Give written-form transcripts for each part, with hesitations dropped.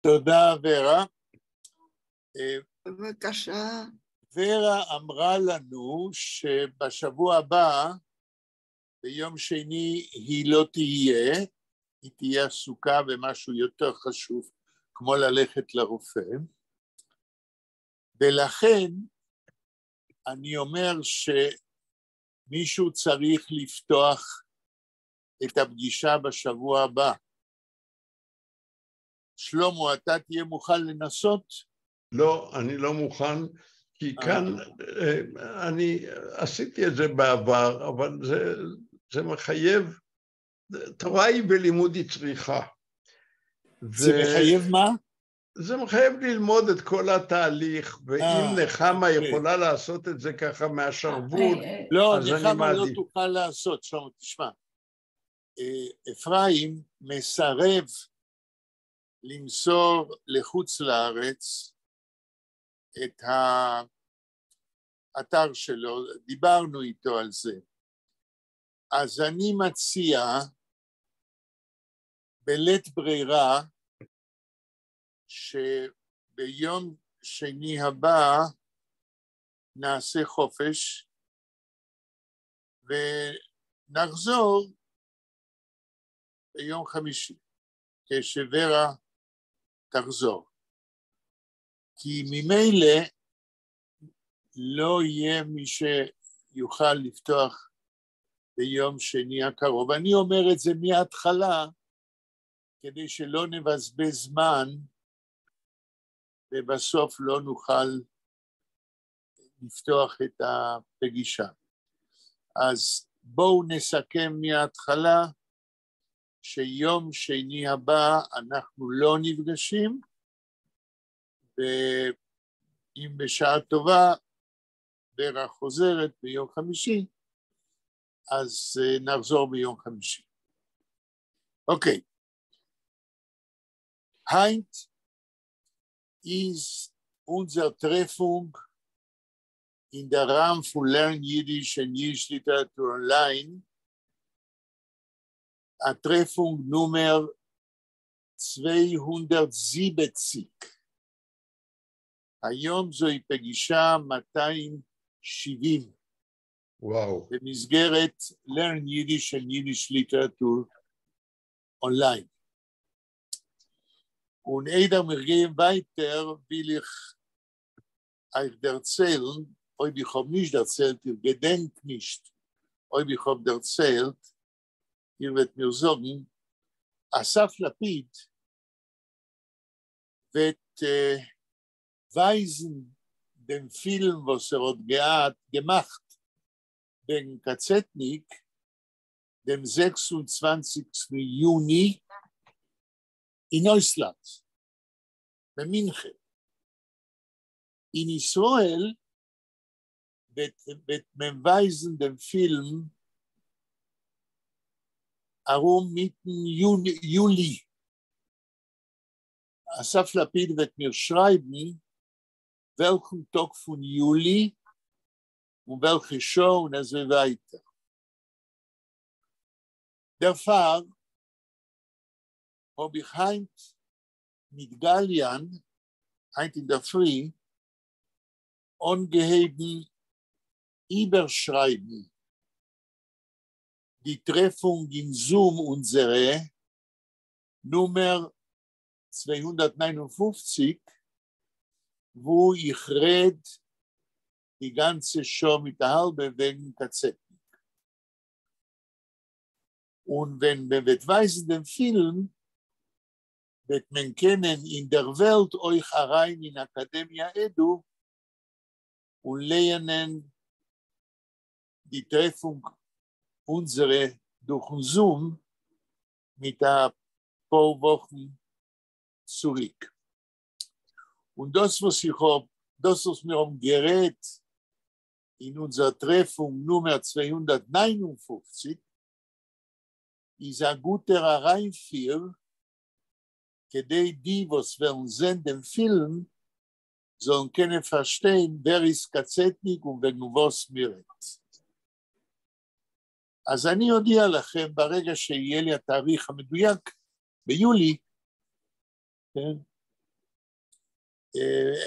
תודה, ורה. בבקשה. ורה אמרה לנו שבשבוע הבא, ביום שני, היא לא תהיה, היא תהיה עסוקה במשהו יותר חשוב, כמו ללכת לרופא, ולכן אני אומר שמישהו צריך לפתוח את הפגישה בשבוע הבא. שלמה, אתה תהיה מוכן לנסות? לא, אני לא מוכן, כי כאן אני עשיתי את זה בעבר, אבל זה מחייב, תורה היא ולימוד היא צריכה. זה מחייב מה? זה מחייב ללמוד את כל התהליך, ואם נחמה יכולה לעשות את זה ככה מהשרוול, לא, אז אני נחמה לא מעדיף. תוכל לעשות, שלמה, תשמע. אפרים מסרב למסור לחוץ לארץ את האתר שלו, דיברנו איתו על זה. אז אני מציע בלית ברירה שביום שני הבא נעשה חופש ונחזור ביום חמישי, כשורה תחזור. כי ממילא לא יהיה מי שיוכל לפתוח ביום שני הקרוב. אני אומר את זה מההתחלה, כדי שלא נבזבז זמן, ובסוף לא נוכל לפתוח את הפגישה. אז בואו נסכם מההתחלה, שיום שני הבא אנחנו לא נפגשים, ואם בשעה טובה, ורה חוזרת ביום חמישי, אז נחזור ביום חמישי. אוקיי. Heint ist unser Treffung in der Rahmen von Lern Jiddisch und Jiddisch Literatur online, Treffung Nummer 270. היום זוהי פגישה 270. וואו. במסגרת Lern Jiddisch und Jiddisch Literatur online. Und jeder mir gehen weiter, will ich euch erzählen, ob ich habe nicht erzählt, ihr gedenkt nicht, ob ich habe erzählt, ihr werdet mir sagen, Asaf Lapid wird weisen dem Film, was hat gemacht, den Kazetnik, dem 26. Juni in Deutschland, במינכן. In Israel wird weisen dem Film herum mitten Juli. Asaf Lapid wird mir schreiben, welchen Tag von Juli und welche Show und so weiter. Der Fall habe ich heint mit Galian, heint in der Früh, angeheben, überschreiben, die Treffung in Zoom unsere Nummer 259, wo ich red die ganze Show mit der halbe wegen Kazetnik. Und wenn wir weisen den Film, wird man kennen in der Welt euch herein in Akademia Edu und lernen die Treffung unsere durch Zoom mit ein paar Wochen zurück. Und das, was wir haben gerät in unserer Treffung Nummer 259, ist ein guter Reinführer, כדי די was werden sehen den Film, sollen können verstehen, wer ist Kazetnik und wegen was מירת. אז אני אודיע לכם ברגע שיהיה לי התאריך המדויק, ביולי, כן?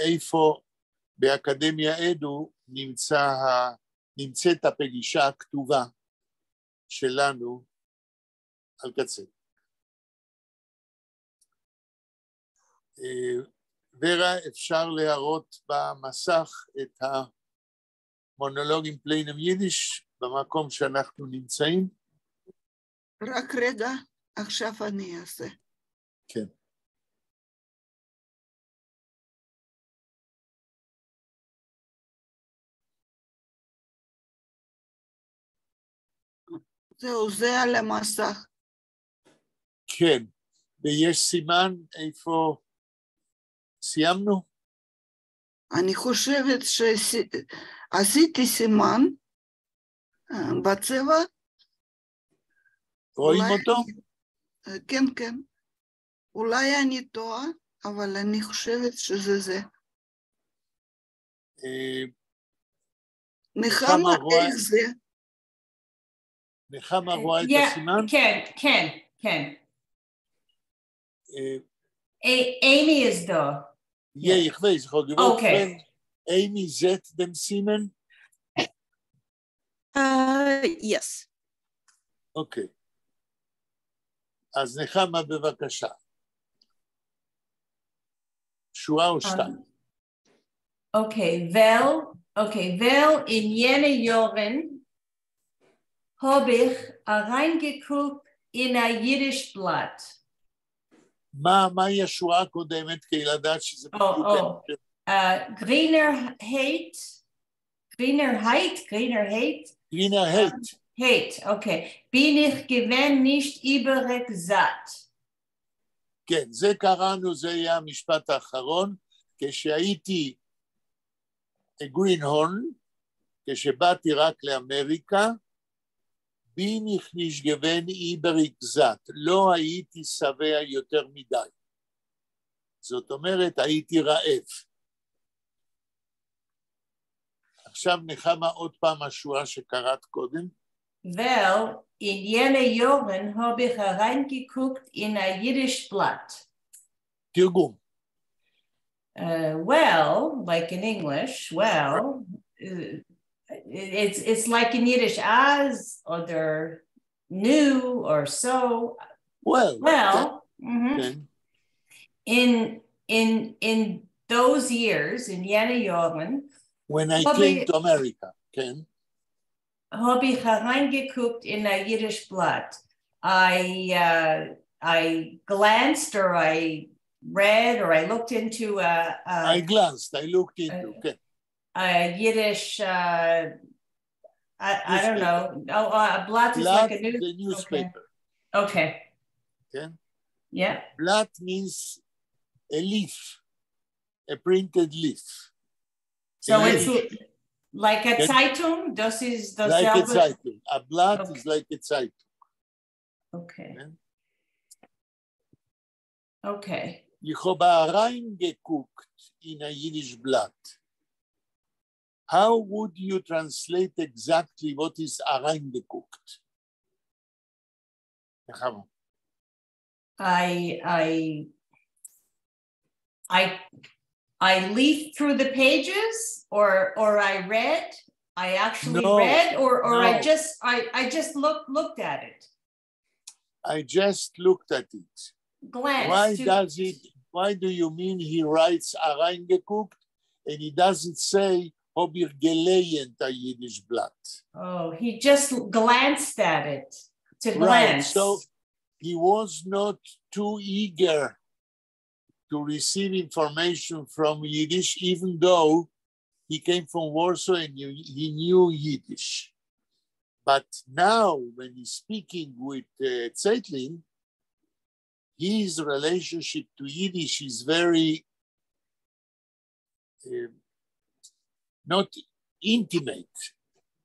איפה באקדמיה אדו נמצאת הפגישה הכתובה שלנו על קצה. ורה, אפשר להראות במסך את המונולוגים פליינם יידיש במקום שאנחנו נמצאים? רק רגע, עכשיו אני אעשה. כן. זהו, זה על המסך. כן, ויש סימן איפה סיימנו? אני חושבת שעשיתי סימן בצבע. רואים אותו? כן, כן. אולי אני טועה, אבל אני חושבת שזה זה. נחמה, איך זה? נחמה רואה את הסימן? כן, כן, כן. Amy is da. Ja, ich weiß, ich habe gewollt, wenn Amy zet dem Simen? Yes. Okay. אז נחמה בבקשה. שורה או שתיים? Wel in jene Jahren habe ich reingeguckt in ein Jiddisch Blatt. מהי השורה הקודמת, כי לדעת שזה בדיוק... Greener Hate, okay. Bin ich gewinn nicht übrig satt. כן, זה קראנו, זה יהיה המשפט האחרון, כשהייתי גרינהורן, כשבאתי רק לאמריקה, bin ich nicht gewinn übrig satt, לא הייתי שבע יותר מדי. זאת אומרת, הייתי רעב. עכשיו נחמה עוד פעם השורה שקראת קודם. Well, in jene Jahren habe ich reingeguckt in ein Jiddisch Blatt. תרגום. Well, like in English, well, it's like in Yiddish as, or new, or so. Well, in those years, in jene Jahren, when I came to America, Ken, habe ich reingeguckt in ein Yiddish Blatt. I glanced, or I read, or I looked into I glanced, I looked into, okay. A Yiddish, I don't know. A blatt is like a newspaper. Okay. Okay. Yeah. Blatt means a leaf, a printed leaf. So it's like a Zeitung? Das ist like a Zeitung. A Blatt is like a Zeitung. Okay. Okay. Ich habe reingeguckt in ein Yiddish Blatt. How would you translate exactly what is reingeguckt? I leafed through the pages, or I read. I actually read, or I just looked at it. I just looked at it. Glanced. Why do you mean he writes reingeguckt and he doesn't say hab ich gelehnt a Yiddish Blatt? Oh, he just glanced at it to glance. Right, so he was not too eager to receive information from Yiddish, even though he came from Warsaw and he knew Yiddish. But now, when he's speaking with Zeitlin, his relationship to Yiddish is very not intimate.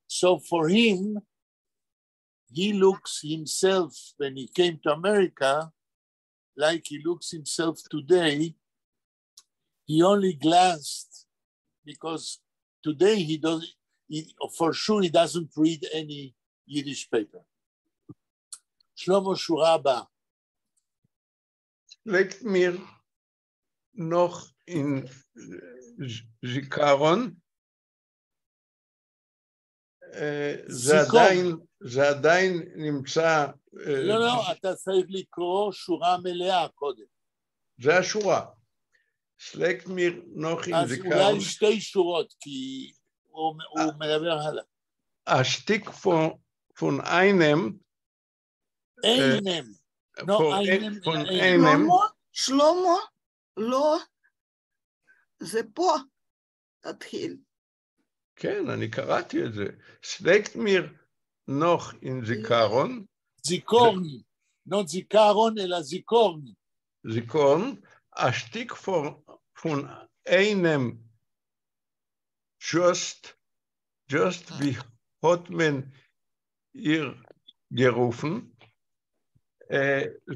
So for him, he looks himself, when he came to America, like he looks himself today. He only glanced because today for sure he doesn't read any Yiddish paper. Shlomo, shura הבאה. Legt mir noch in זיכרון, זה עדיין נמצא... לא, אתה צריך לקרוא שורה מלאה קודם. זה השורה. סלקט מיר נוח אין זיכרון. אז אולי שתי שורות, כי הוא מדבר הלאה. השטיק פון איינם, אינם. לא אינם. שלמה, לא, זה פה, תתחיל. כן, אני קראתי את זה. סלקט מיר נוח אין זיכרון. זיכרון, לא זיכרון, אלא זיכרון. זיכרון, השטיק פון איינם, just wie hat man ihr gerufen,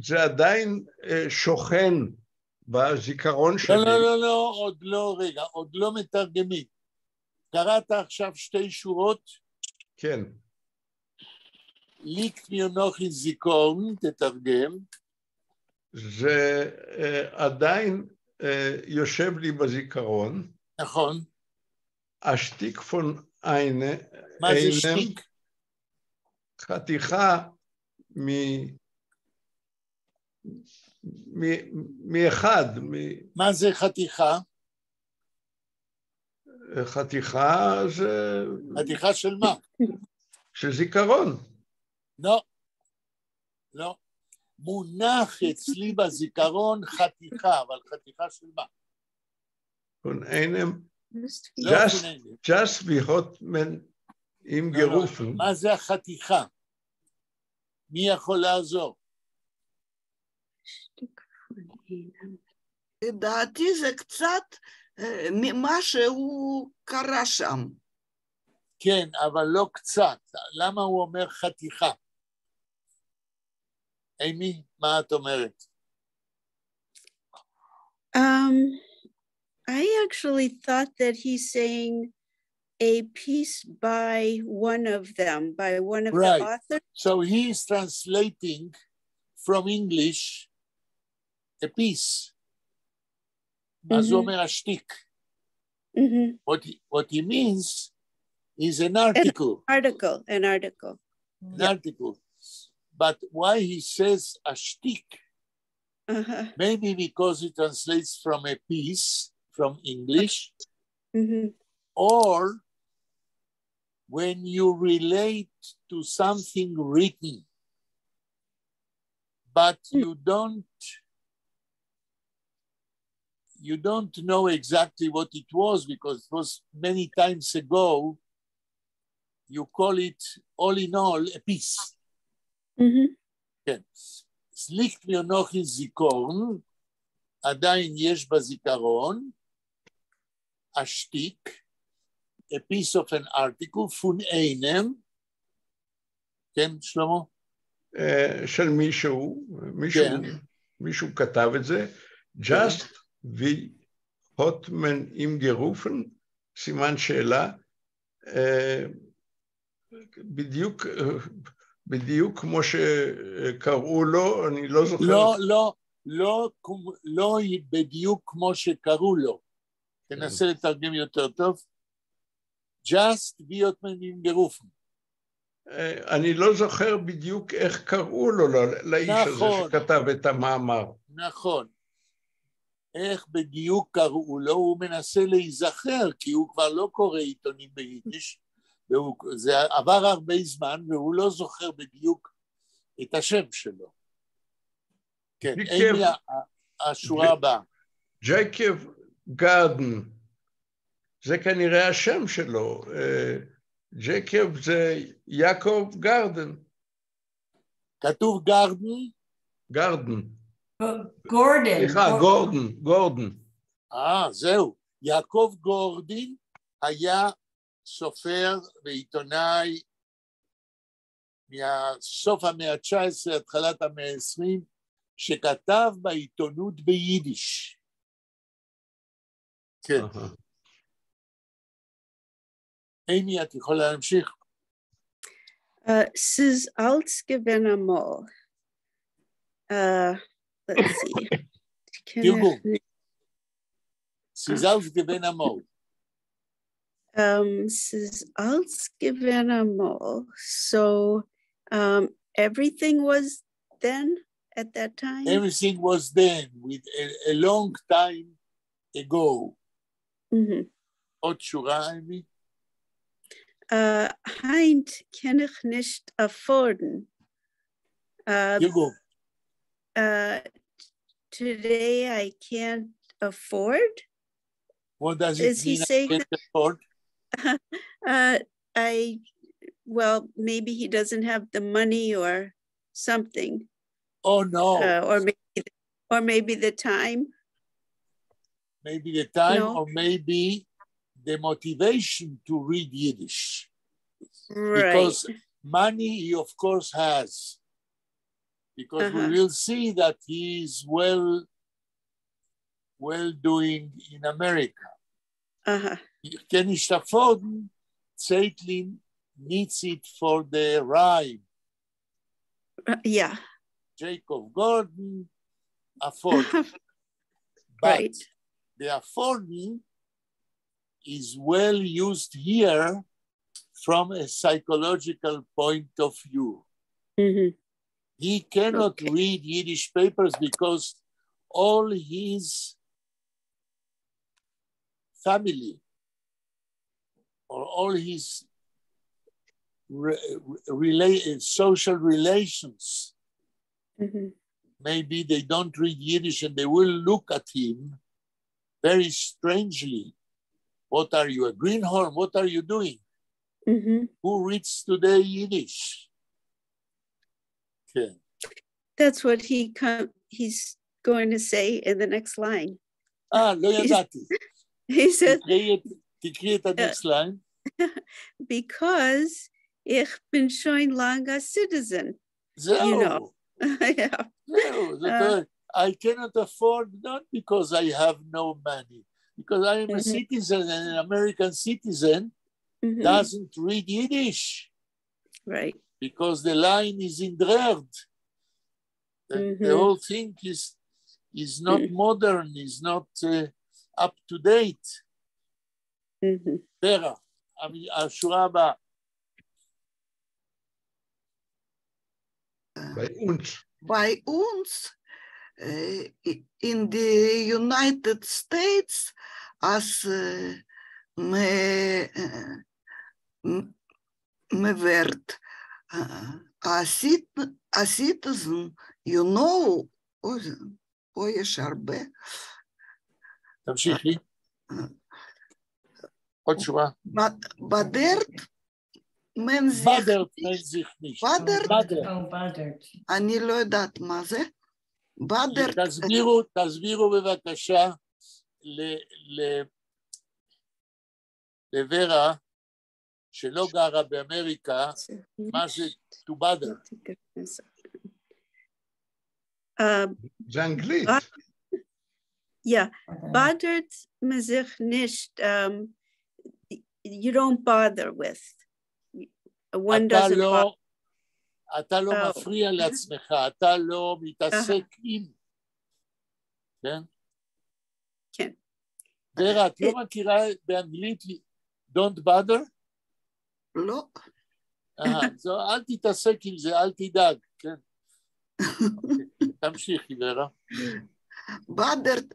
זה עדיין שוכן בזיכרון שלי. לא, עוד לא, רגע, עוד לא מתרגמים. קראת עכשיו שתי שורות? כן. ליקט מיר נוח אין זיכרון, תתרגם. זה עדיין יושב לי בזיכרון. נכון. השטיק פון איינם. מה זה שטיק? חתיכה מאחד. מה זה חתיכה? חתיכה זה... חתיכה של מה? של זיכרון. לא. מונח אצלי בזיכרון חתיכה, אבל חתיכה של מה? פון איינם. לא פון איינם. just wie hat man ihm gerufen. מה זה החתיכה? מי יכול לעזור? לדעתי זה קצת ממה שהוא קרא שם. כן, אבל לא קצת. למה הוא אומר חתיכה? אימי, מה את אומרת? I actually thought that he's saying a piece by one of them, by one of the authors. So he's translating from English a piece. אז הוא אומר השתיק. What he means is an article. An article. An article. But why he says ashtik? Maybe because it translates from a piece from English, or when you relate to something written, but you don't know exactly what it was because it was many times ago. You call it all in all a piece. כן. סליקט מיר נוח אין זיכרון, עדיין יש בזיכרון, השתיק, a piece of an article, פון אינם, כן, שלמה? של מישהו כתב את זה, just wie hat man ihm gerufen, סימן שאלה, בדיוק כמו שקראו לו, אני לא זוכר. לא בדיוק כמו שקראו לו. תנסה לתרגם יותר טוב. Just wie hat man ihm gerufen. אני לא זוכר בדיוק איך קראו לו, לאיש הזה שכתב את המאמר. נכון. איך בדיוק קראו לו, הוא מנסה להיזכר, כי הוא כבר לא קורא עיתונים ביידיש, זה עבר הרבה זמן, והוא לא זוכר בדיוק את השם שלו. כן, אימי, השורה הבאה. ג'ייקוב גרדן, זה כנראה השם שלו. ג'ייקוב זה יעקב גרדן. כתוב גרדן? גרדן. גורדן. סליחה, גורדן. זהו. יעקב גורדין היה סופר ועיתונאי מסוף המאה ה-19, התחלת המאה ה-20, שכתב בעיתונות ביידיש. כן. אימי, את יכולה להמשיך? Siz alts gewen amal. Let's see. Sie ist ausgewählt einmal. Es ist ausgewählt einmal. So everything was then at that time? Everything was then, with a long time ago. עוד שורה, אמי? Heint kann ich nicht afforden. Hugo. Today I can't afford. What does it Is he mean? saying I can't afford? Well, maybe he doesn't have the money or something. Oh, no. Or maybe the time. Maybe the time, No. or maybe the motivation to read Yiddish. Right. Because money he, of course, has. Because we will see that he is well doing in America. Ich kann nicht afforden, Zeitlin needs it for the rhyme. Yeah. Jacob Gordon, affording. Right. But the affording is well used here from a psychological point of view. He cannot read Yiddish papers because all his family or all his social relations, maybe they don't read Yiddish and they will look at him very strangely. What are you, a greenhorn? What are you doing? Who reads today Yiddish? Okay. That's what he's going to say in the next line. לא ידעתי. He said, תקראי את next line. Because ich bin schon lange a citizen. זהו. You know. Yeah. זהו, זאת אומרת, I cannot afford, not because I have no money, because I am a citizen and an American citizen doesn't read Yiddish. Right. Because the line is in Drerd. The whole thing is not modern, is not up to date. Vera, השורה הבאה. By uns, in the United States, as me werd a citizen, you know, פה יש הרבה. תמשיכי. עוד שורה. בדרת בדרת מנזיך נישט. בדרת? אני לא יודעת מה זה. בדרת. תסבירו בבקשה לברה, שלא גרה באמריקה, מה זה to bother? זה אנגלית. Yeah, bothered mezich nicht, you don't bother with. One doesn't bother. אתה לא מפריע לעצמך, אתה לא מתעסק עם. כן? כן. ורה, את לא מכירה באנגלית don't bother? לא. אל תתעסק עם זה, אל תדאג, כן? תמשיכי, ורה. Badert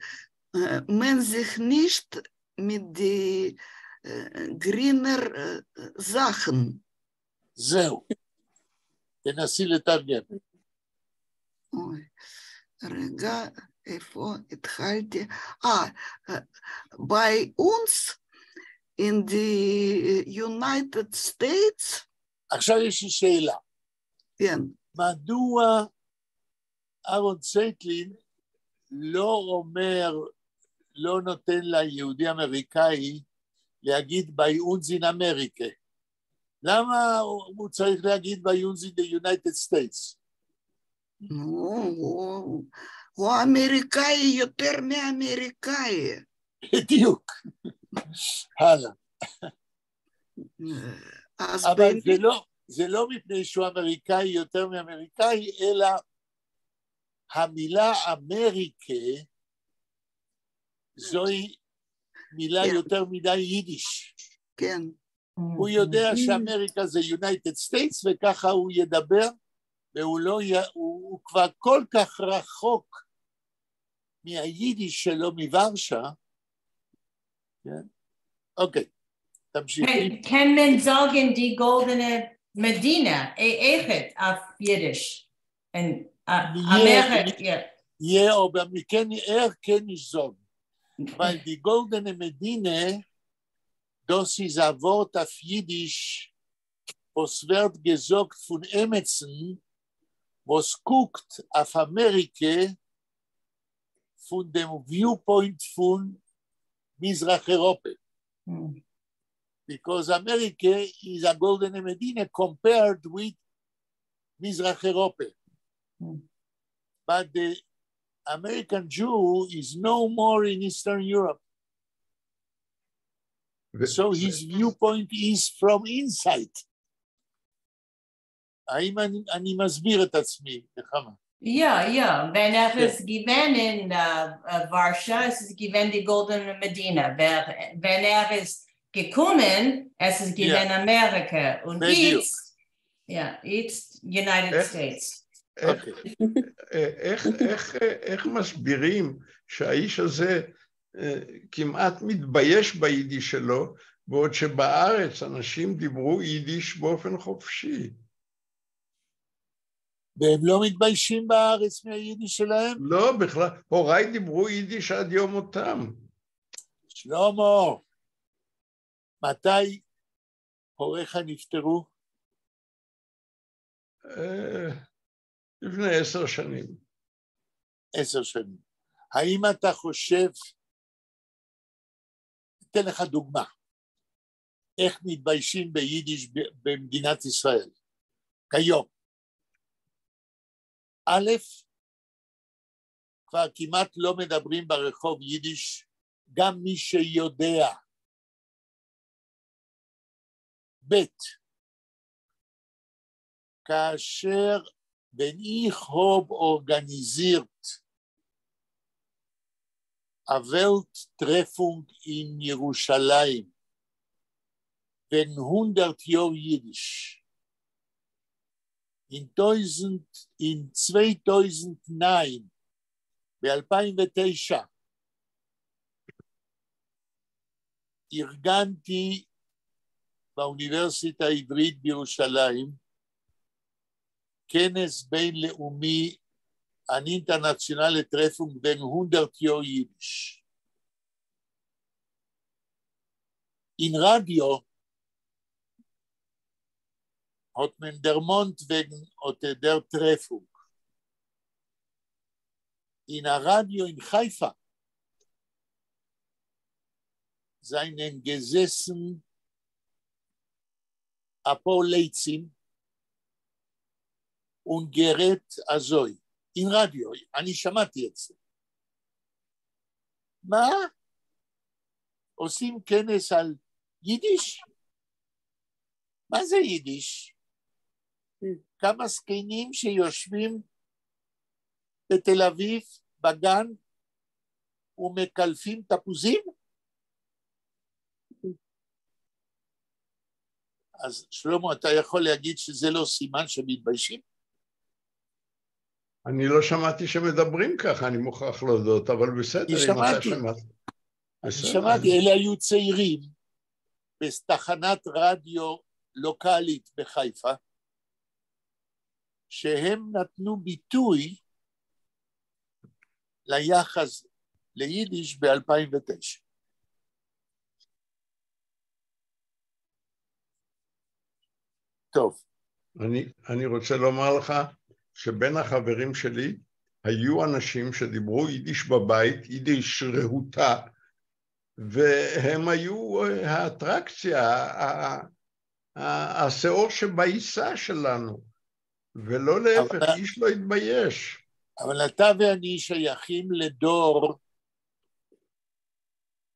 men sich nicht mit die grüner Sachen. זהו. תנסי לתרגם. אוי, רגע, איפה התחלתי? By uns in the United States. עכשיו יש לי שאלה. כן. מדוע אהרון צייטלין לא אומר, לא נותן ליהודי אמריקאי להגיד by uns in America? למה הוא צריך להגיד by uns in the United States? הוא אמריקאי יותר מאמריקאי. בדיוק. הלאה. אבל זה לא מפני שהוא אמריקאי יותר מאמריקאי, אלא המילה אמריקה זוהי מילה כן. יותר מדי יידיש. כן. הוא יודע שאמריקה זה United States, וככה הוא ידבר, והוא לא, הוא כבר כל כך רחוק מהיידיש שלו מוורשה. כן? אוקיי, תמשיכי. Kann man sagen, die goldene Medina, echt auf Jiddisch? Und Amerika, ja. Ja, aber wir können kann ich sagen. Weil die goldene Medina, das ist ein Wort auf Jiddisch, was wird gesagt von Emerson, was guckt auf Amerika von dem Viewpoint von Mizrach-Europa. Because America is a golden Medina compared with Mizrach-Europa. But the American Jew is no more in Eastern Europe. So his viewpoint is from inside. האם אני מסביר את עצמי, נחמה? Ja, wenn es gewinnt in Warschau, es ist gewinnt die goldene Medina. Wenn ist gekommen, es ist gewinnt Amerika. Und jetzt United States. איך מסבירים שהאיש הזה כמעט מתבייש ביידיש שלו, בעוד שבארץ אנשים דיברו יידיש באופן חופשי? והם לא מתביישים בארץ מהיידיש שלהם? לא, בכלל. הוריי דיברו יידיש עד יום מותם. שלמה, מתי הוריך נפטרו? לפני 10 שנים. 10 שנים. האם אתה חושב, אתן לך דוגמה, איך מתביישים ביידיש במדינת ישראל? כיום. א', כבר כמעט לא מדברים ברחוב יידיש, גם מי שיודע. ב', כאשר wenn ich hab organisiert a Welttreffung in Jerusalem, wenn 100 Jahr Jiddisch, in 2009, ב-2009, ארגנתי באוניברסיטה העברית בירושלים, כנס בינלאומי, an internationale Treffung den 100 Jahr Jiddisch. In Radio hat man der Mond wegen der Treffung. In a Radio in Haifa seien gesessen Apolleitzim und gerät azoi. in רדיו, אני שמעתי את זה. מה? עושים כנס על יידיש? מה זה יידיש? כמה זקנים שיושבים בתל אביב, בגן, ומקלפים תפוזים? אז שלמה, אתה יכול להגיד שזה לא סימן שמתביישים? אני לא שמעתי שמדברים ככה, אני מוכרח להודות, אבל בסדר, אם אתה שמעת. אני שמעתי, אלה היו צעירים בתחנת רדיו לוקלית בחיפה, שהם נתנו ביטוי ליחס ליידיש ב-2009. טוב. אני רוצה לומר לך, שבין החברים שלי היו אנשים שדיברו יידיש בבית, יידיש רהוטה, והם היו האטרקציה, השאור שבעיסה שלנו, ולא להפך, איש לא התבייש. אבל אתה ואני שייכים לדור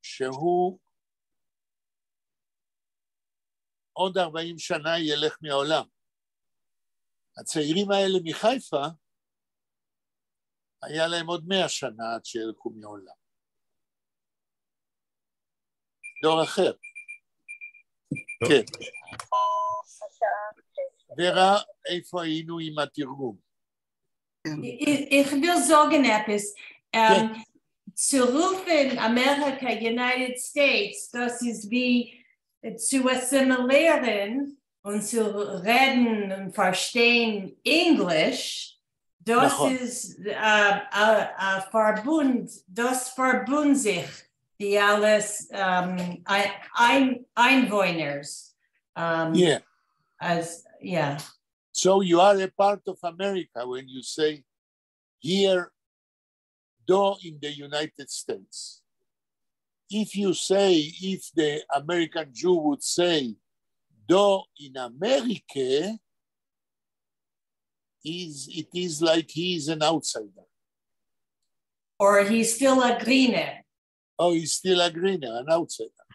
שהוא עוד 40 שנה ילך מהעולם. הצעירים האלה מחיפה, היה להם עוד 100 שנה עד שילכו מעולם. דור אחר. כן. ורה, איפה היינו עם התרגום? Ich will sagen etwas. Zu rufen Amerika, United States, das ist wie zu assimilieren und zu reden und verstehen Englisch. Das ist Verbund, das verbund sich die alles Einwohners. Yeah. So you are a part of America when you say here, though in the United States. If you say, if the American Jew would say, though in America, it is like he is an outsider. Or he's still a greener. Oh, he's still a greener, an outsider.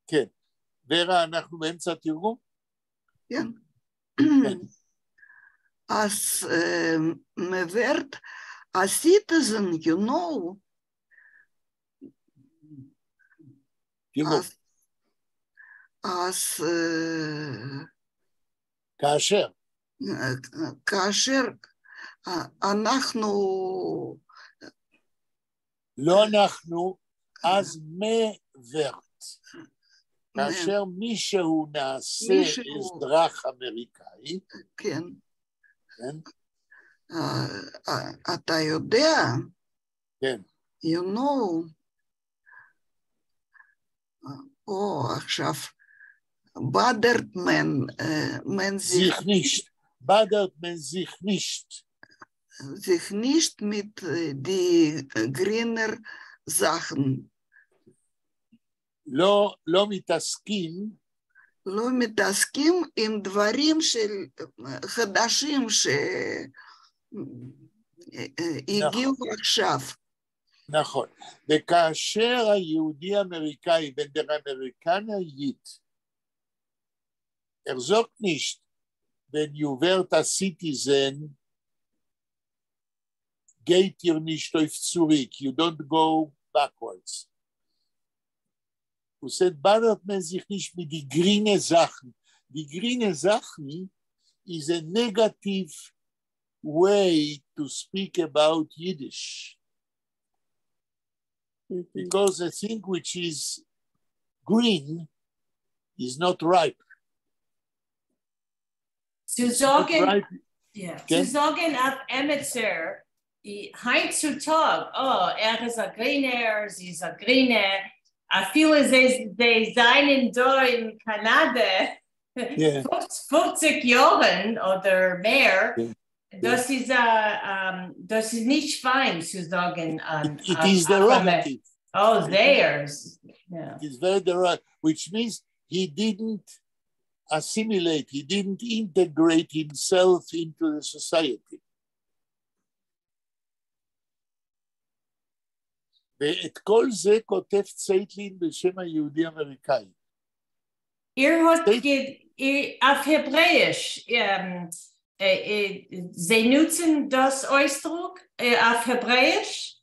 כן. ורה, אנחנו באמצע התרגום? כן. As mevert, a citizen, you know, as כאשר אנחנו לא אנחנו, אז מברט. כאשר מישהו נעשה אזרח אמריקאי, כן. כן? אתה יודע, כן. you know, עכשיו, badert man sich nicht. Badert man sich nicht. Sich nicht mit die grüner Sachen. לא מתעסקים. לא מתעסקים עם דברים של חדשים שהגיעו עכשיו. נכון. וכאשר היהודי האמריקאי, wenn der Amerikaner geht, sagt nicht, wenn you were a citizen, geht ihr nicht auf zurück, you don't go backwards. sagt, badert man sich nicht mit die grünen Sachen. Die grünen Sachen is a negative way to speak about Yiddish. Because a thing which is green is not ripe. Zu sagen auf Emetzer, heutzutage, ist ein Grüner, sie ist ein Grüner, viele sie seien da in Kanada 50 Jahren oder mehr, das ist nicht fein zu sagen. It is derogative. Oh, theirs. Yeah. It is very derogative, which means he didn't assimilate, he didn't integrate himself into the society. ואת כל זה כותב צייטלין בשם היהודי האמריקאי. Auf Hebräisch, sie nutzen das Ausdruck auf Hebräisch?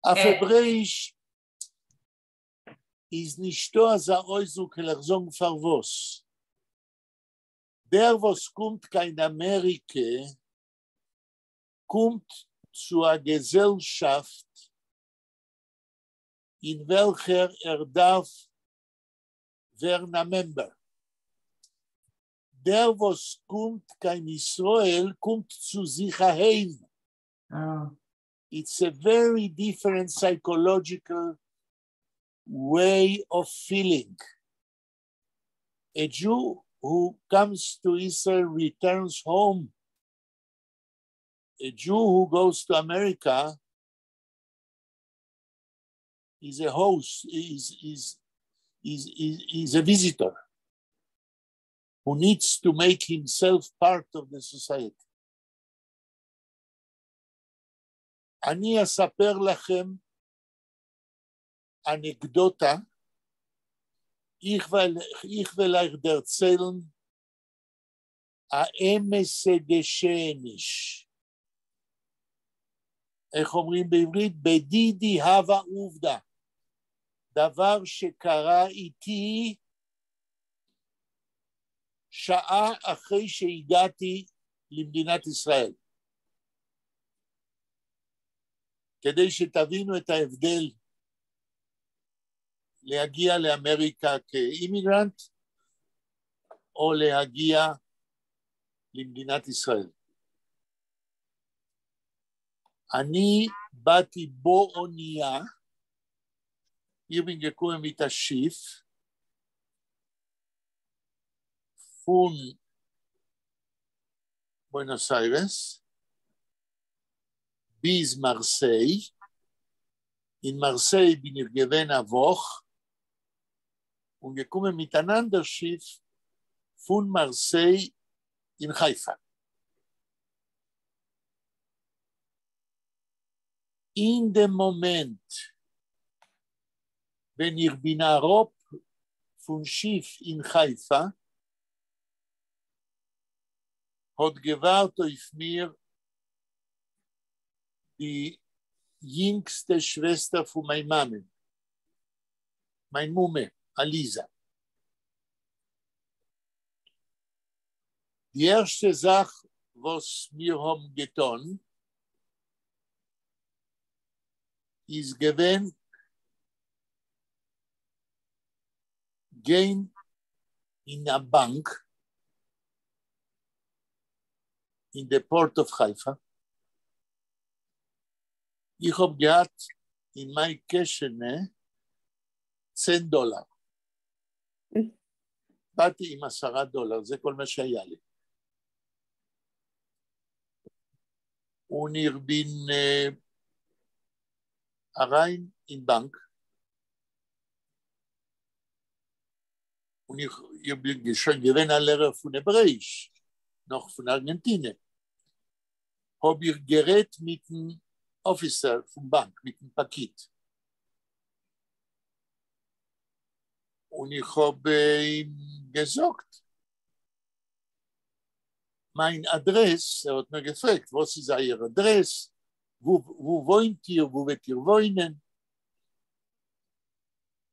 Auf Hebräisch ist nicht so ein Ausdruck, sagen verwos. Der, was kommt kein Amerika, kommt zur Gesellschaft, in welcher darf werden ein Member. Der, was kommt kein Israel, kommt zu sich heim. Oh. It's a very different psychological way of feeling. A Jew who comes to Israel returns home. A Jew who goes to America is a host, is a visitor who needs to make himself part of the society. אני אספר לכם אנקדוטה, ich will euch erzählen, האמס geschehen ist. איך אומרים בעברית? בדידי הווה עובדה. דבר שקרה איתי שעה אחרי שהגעתי למדינת ישראל. כדי שתבינו את ההבדל להגיע לאמריקה כאימיגרנט או להגיע למדינת ישראל. אני באתי באונייה, Irving gekommen mit das Schiff von Buenos Aires bis Marseille. In Marseille bin ich gewesen eine Woche und gekommen mit einem anderen Schiff von Marseille in Haifa. In dem Moment, wenn ich bin herab vom Schiff in Haifa, hat gewartet auf mir die jüngste Schwester von meiner Mama, meine Mumme, Alisa. Die erste Sache, was wir haben getan, ist gewesen, gehen in a bank in the port of Haifa. Ich habe gehabt in my cash $10. באתי עם $10, זה כל מה שהיה לי. Und bin rein in Bank. Und ich bin schon gewesen ein Lehrer von Hebräisch, noch von Argentinien. Habe ich geredet mit dem Officer von Bank, mit dem Paket. Und ich habe ihm gesagt, mein Adress, hat mir gefragt, was ist Ihr Adress, wo wohnt ihr, wo wird ihr wohnen?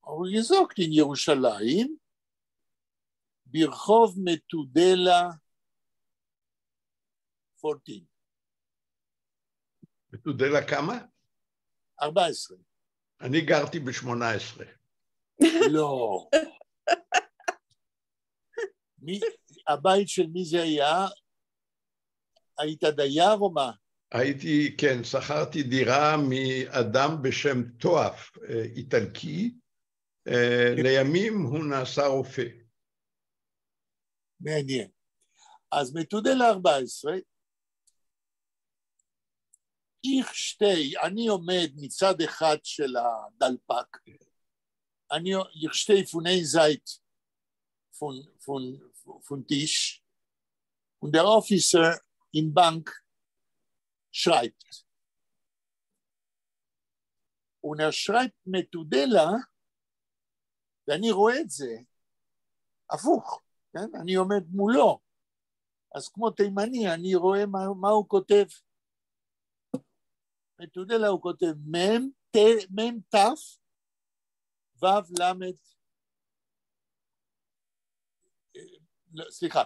habe gesagt, in Jerusalem, ברחוב מתודלה 14. מתודלה כמה? 14. אני גרתי ב-18. לא. הבית של מי זה היה? היית דייר או מה? הייתי, כן, שכרתי דירה מאדם בשם טואף, איטלקי. לימים הוא נעשה רופא. מעניין. אז מתודלה 14, אני עומד מצד אחד של הדלפק, ich stehe von einer Seite von Tisch und der Officer in Bank schreibt. Und schreibt מתודלה, ואני רואה את זה הפוך. כן? אני עומד מולו, אז כמו תימני, אני רואה מה הוא כותב. מתודלה הוא כותב מם תף וו למד, סליחה,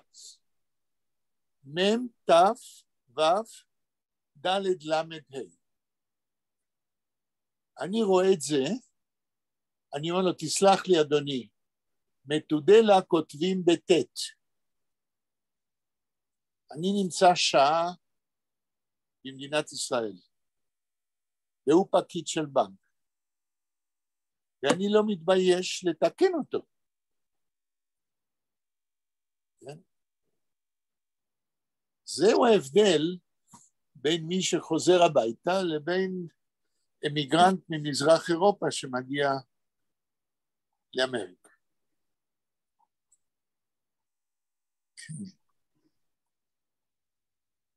מם תף וו דלת למד ה'. אני רואה את זה, אני אומר לו, תסלח לי אדוני, מתודלה כותבים בטט. אני נמצא שעה במדינת ישראל, והוא פקיד של בנק, ואני לא מתבייש לתקן אותו. כן? זהו ההבדל בין מי שחוזר הביתה לבין אמיגרנט ממזרח אירופה שמגיע לאמריקה.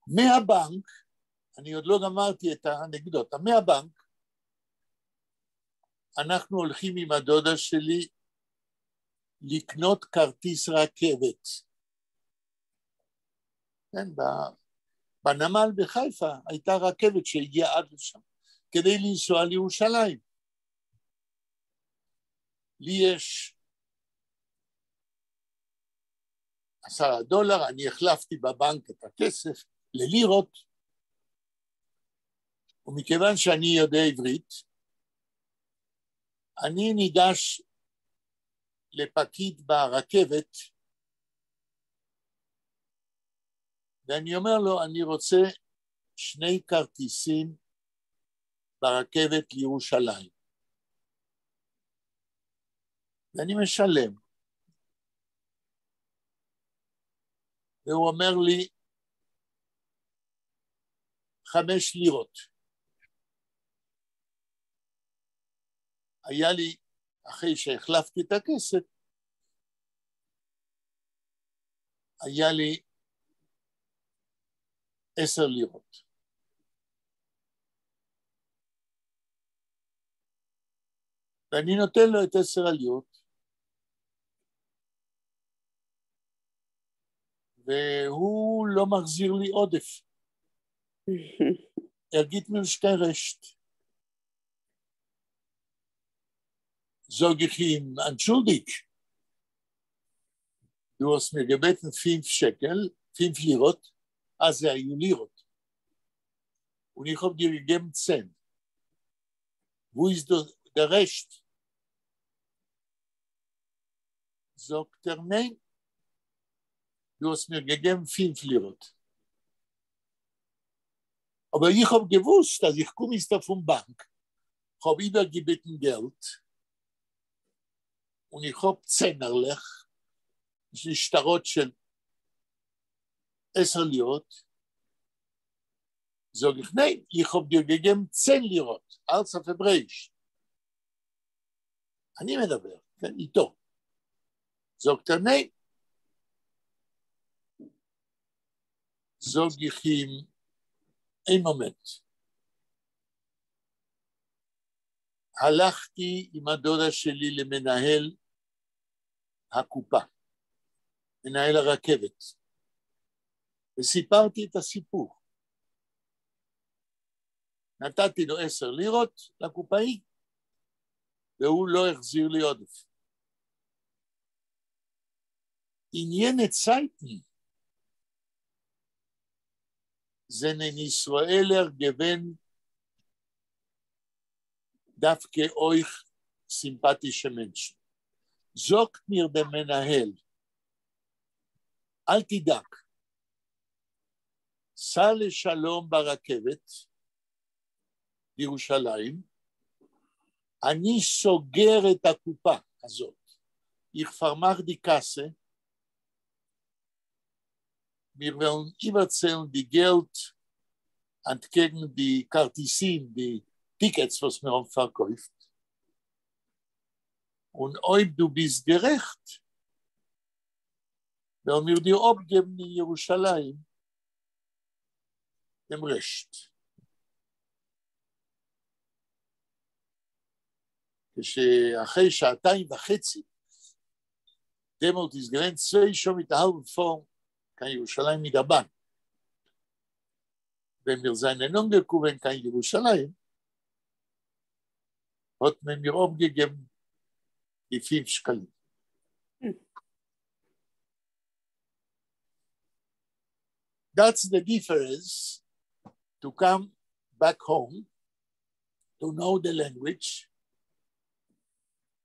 מהבנק, אני עוד לא גמרתי את האנקדוטה, מהבנק אנחנו הולכים עם הדודה שלי לקנות כרטיס רכבת. כן, בנמל בחיפה הייתה רכבת שהגיעה עד לשם. כדי לנסוע לירושלים. לי יש $10, אני החלפתי בבנק את הכסף ללירות, ומכיוון שאני יודע עברית, אני ניגש לפקיד ברכבת, ואני אומר לו, אני רוצה 2 כרטיסים ברכבת לירושלים. ואני משלם. והוא אומר לי, 5 לירות. היה לי, אחרי שהחלפתי את הכסף, היה לי 10 לירות. ואני נותן לו את 10 הלירות, והוא לא מחזיר לי עודף. אגיד מרשתי רשת. Sag ich ihm, entschuldig, du hast mir gebeten 5 Shekel, 5 Lirot, also היו לירות. Und ich habe dir gegeben 10. Wo ist der Rest? Sagt er, nein, du hast mir gegeben 5 Lirot. Aber ich habe gewusst, dass ich komme ist auf dem Bank, habe übergebeten Geld, und ich habe 10 Erlech, יש לי שטרות של 10 לירות, sag ich, nein, ich habe dir gegeben 10 לירות, als auf Hebräisch. אני מדבר, כן, איתו. sagt er, nein. sag ich ihm, ein Moment. הלכתי עם הדודה שלי למנהל הקופה, מנהל הרכבת, וסיפרתי את הסיפור. נתתי לו 10 לירות לקופאי, והוא לא החזיר לי עודף. עניין Zeiten, sind Israeler gewinn דווקא euch sympathische Menschen. Sagt mir der Menahel, אל תדאג, סע לשלום ברכבת בירושלים, אני סוגר את הקופה הזאת. Ich vermach die Kasse, wir wollen überzählen die Geld entgegen die Kartisin, die Tickets, was mir haben verkauft. Und ob du bist gerecht, wenn wir dir abgeben in Jerusalem, dem Recht. כשאחרי 2.5, דמות הסגרן 2 שום את ההלב פור, כאן ירושלים מדבן. ומיר seinen umgekuven כאן ירושלים, hat man mir abgegeben die 5 Schkallen. That's the difference to come back home, to know the language,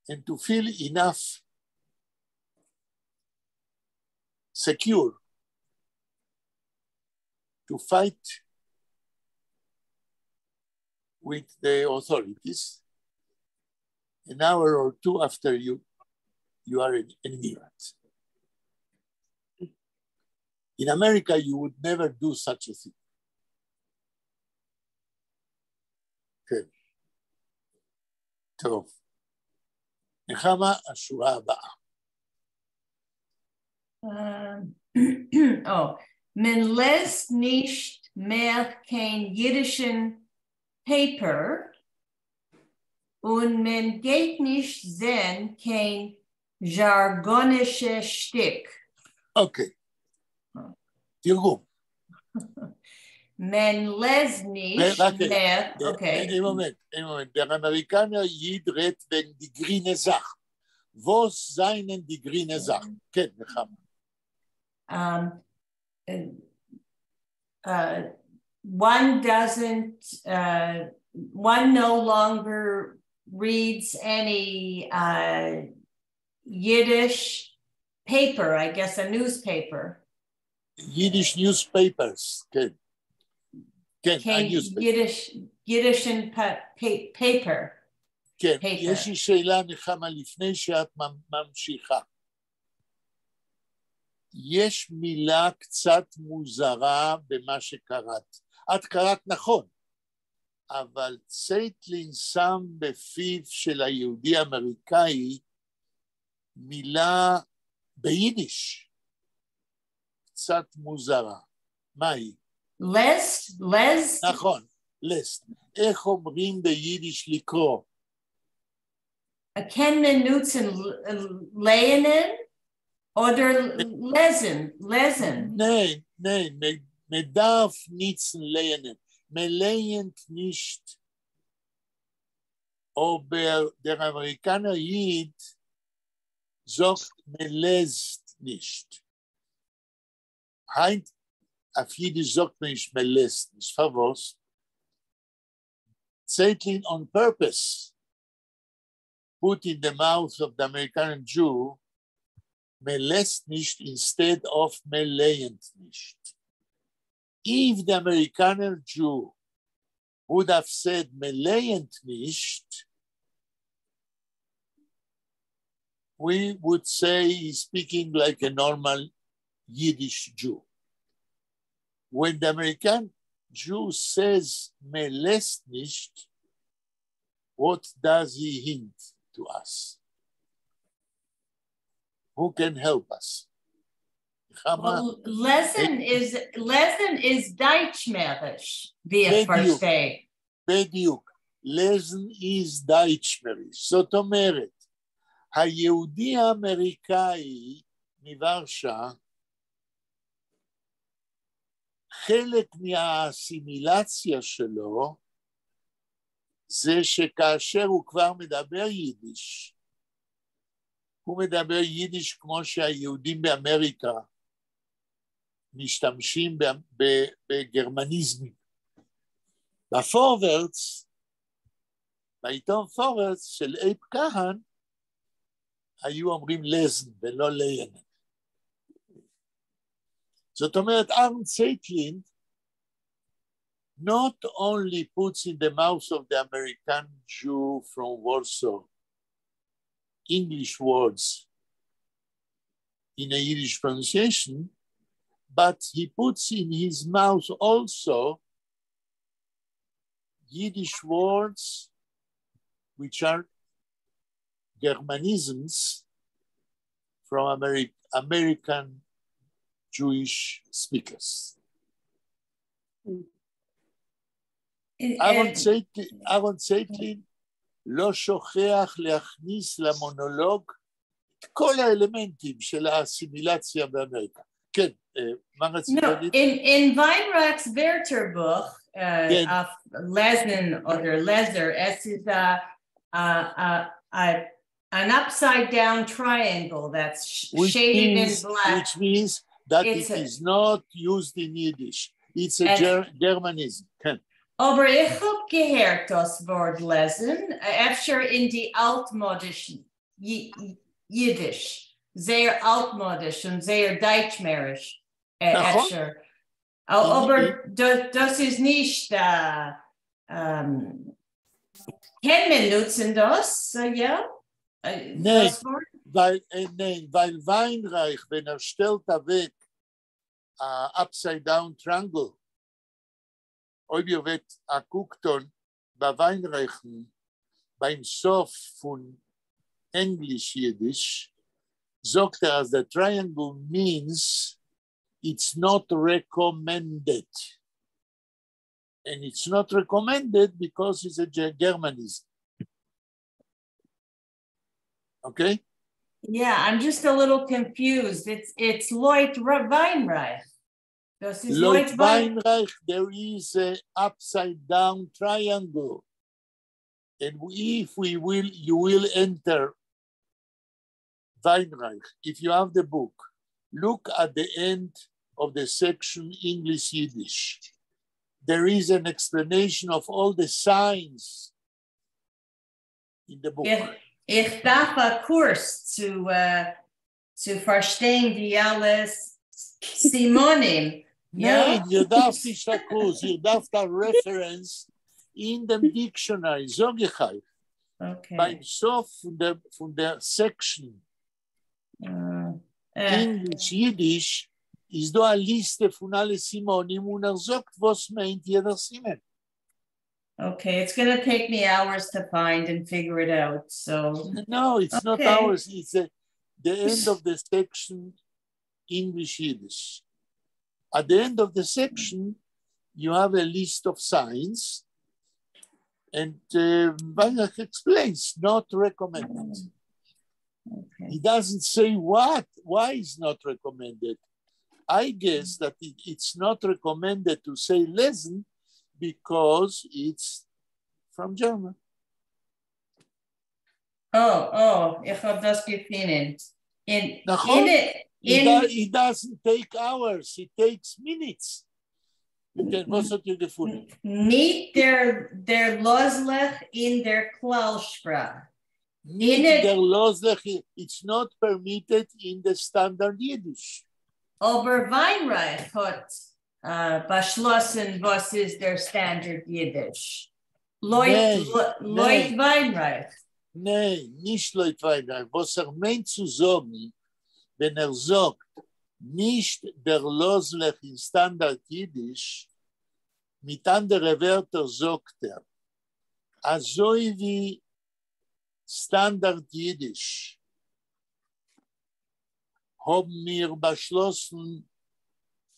and to feel enough secure to fight with the authorities. An hour or two after you are an immigrant. In America, you would never do such a thing. Okay. טוב. נחמה, השורה הבאה. Man lässt nicht mehr kein jüdischen Paper und man geht nicht sehen kein jargonisches Stück. Okay. תרגום. Men les nicht mehr. Okay. Ein Moment. Der Amerikaner redet wegen die grüne Sache. Was seien die grüne Sachen? כן, נחמה. One no longer reads any Yiddish paper, I guess a newspaper. Yiddish newspapers, כן. כן, Yiddish and paper. כן, יש לי שאלה נחמה לפני שאת ממשיכה. יש מילה קצת מוזרה במה שקראת. את קראת נכון, אבל צייטלין שם בפיו של היהודי האמריקאי מילה ביידיש, קצת מוזרה. מה היא? לסט? נכון, לסט. איך אומרים ביידיש לקרוא? Kann man nutzen lernen oder lesen? Nein, man darf nichts lernen. Man lernt nicht. Aber der Amerikaner Jid sagt, man lässt nicht. Heint, auf Jiddisch sagt man nicht, man lässt nicht. Für was? Zeitlin on purpose put in the mouth of the American Jew, man lässt nicht instead of man lernt nicht. If the American Jew would have said man lernt nicht, we would say he's speaking like a normal Yiddish Jew. When the American Jew says man lässt nicht, what does he hint to us? Who can help us? Well, lesen is Deutschmerisch, wie ich verstehe. בדיוק. lesen is Deutschmerisch. זאת אומרת, היהודי האמריקאי מוורשה, חלק מהאסימילציה שלו, זה שכאשר הוא כבר מדבר יידיש, הוא מדבר יידיש כמו שהיהודים באמריקה משתמשים בגרמניזמים. בפורוורץ, בעיתון פורוורץ של אייב כהן, היו אומרים לזן ולא ליין. זאת אומרת, ארן צייטלין not only puts in the mouth of the American Jew from Warsaw English words in a Yiddish pronunciation, but he puts in his mouth also Yiddish words which are Germanisms from American Jewish speakers. אהרון צייטלין לא שוכח להכניס למונולוג את כל האלמנטים של האסימילציה באמריקה. כן, מה רצית להגיד? In Weinreich's Wörterbuch auf Lesen oder Leser, es ist an upside down triangle that's shaded in black. Which means that it is not used in Yiddish. It's a Germanism. כן. Aber ich habe gehört das Wort lesen, öfter in die altmodischen Jiddisch, sehr altmodisch und sehr deutschmerisch. Öfter. Aber das ist nicht, kennen wir nutzen das, ja? Nein, weil Weinreich, wenn stellt weg upside down triangle, ob ihr wird guckt bei Weinreichen beim Sof von Englisch-Jiddisch, sagt as the triangle means it's not recommended. And it's not recommended because it's a Germanism. Okay? Yeah, I'm just a little confused. It's Lloyd Weinreich. Lloyd Weinreich, there is an upside down triangle. And if you will enter Weinreich, if you have the book, look at the end of the section English Yiddish. There is an explanation of all the signs in the book. Ich darf einen Kurs zu verstehen die alles Simonim. Nein, you darfst nicht einen Kurs, you darfst eine Reference in dem Dictionary, sag ich euch. Okay. Beim Sof von der Section English Yiddish ist da eine Liste von allen Simonim und sagt, was meint jeder Simen. Okay, it's going to take me hours to find and figure it out. So no, it's not hours. It's the end of the section English Yiddish. At the end of the section, you have a list of signs, and Weinreich explains, not recommended. Okay. He doesn't say why it's not recommended. I guess that it's not recommended to say lesen because it's from German. Ich habe das gefunden. It doesn't take hours, it takes minutes. Was hat ihr gefunden? Nicht der Loslech in der Klaussprache. Der Loslech, it's not permitted in the standard Yiddish. Aber Weinreich hat beschlossen, was ist der Standard Yiddish. Lloyd Weinreich. Nein, nicht Lloyd Weinreich. Was meint zu sagen, wenn sagt, nicht der Loslech in Standard Yiddish, mit anderen Wörtern sagt also wie Standard Yiddish haben wir beschlossen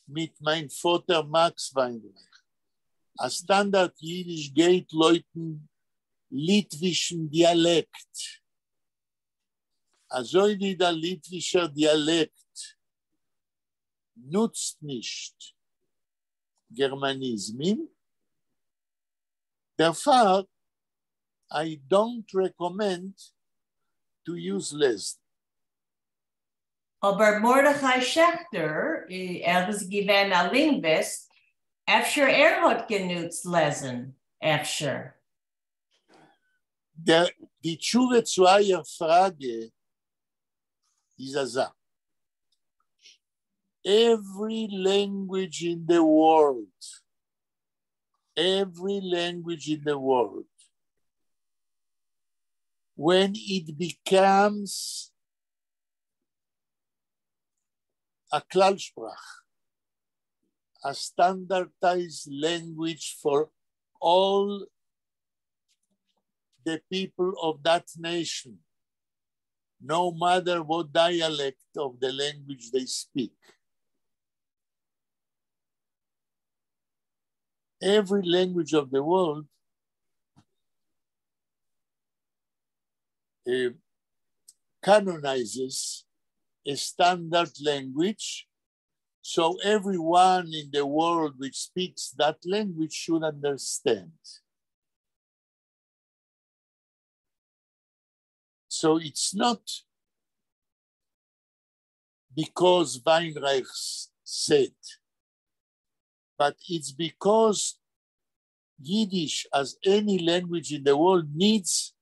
mit meinem Vater Max Weinreich. A Standard Yiddish geht Leuten litwischen Dialekt. Also wie der litwische Dialekt nutzt nicht Germanismen. Therefore, I don't recommend to use less. Aber Mordechai Schechter, ist gewesen ein Linguist, efter hat genutzt lesen, efter. Die Tshuve zu eurer Frage ist also, every language in the world, when it becomes a Klalsprach, a standardized language for all the people of that nation, no matter what dialect of the language they speak. Every language of the world canonizes a standard language, so everyone in the world which speaks that language should understand. So it's not because Weinreich said, but it's because Yiddish, as any language in the world, needs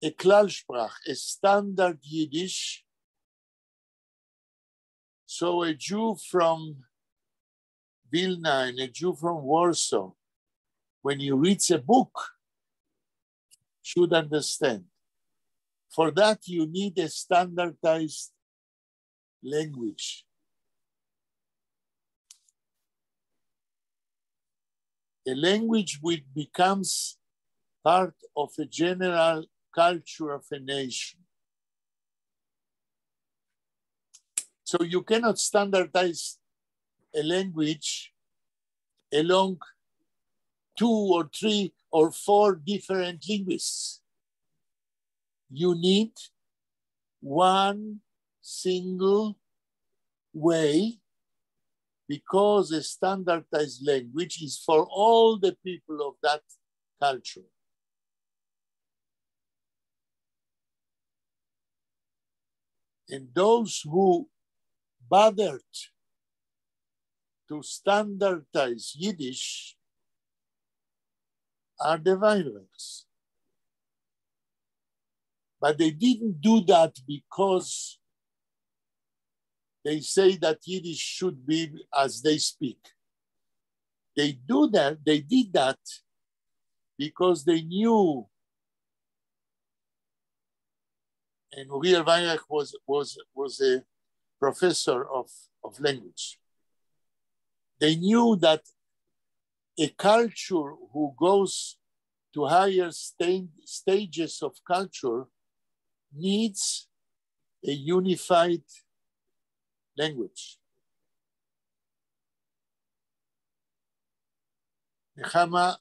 a Klalsprach, a standard Yiddish. So a Jew from Vilna and a Jew from Warsaw, when he reads a book, should understand. For that, you need a standardized language. A language which becomes part of a general culture of a nation. So you cannot standardize a language along 2 or 3 or 4 different linguists. You need one single way because a standardized language is for all the people of that culture. And those who bothered to standardize Yiddish are the Weinreichs. But they didn't do that because they say that Yiddish should be as they speak. They did that because they knew, and Uriel Weinreich was a professor of language. They knew that a culture who goes to higher stages of culture needs a unified language. נחמה,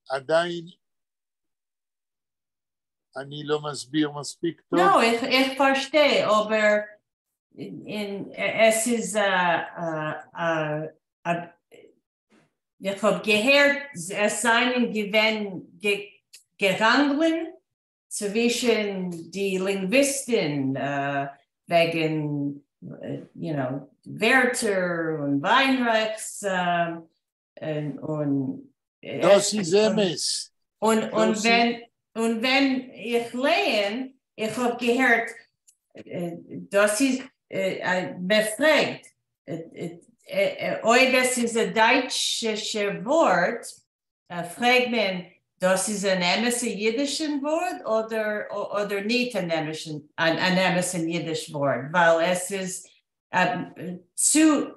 עדיין אני לא מסביר מספיק טוב. No, ich verstehe, aber es ist ich habe gehört, es seien gerangelt zwischen die Linguisten wegen, Werther und Weinreichs und Das ist MS. Und wenn ich lehne, ich habe gehört, das ist befragt, das ist ein deutsches Wort, fragt man, das ist ein jüdisches Wort oder nicht ein jüdisches Wort, weil es ist zu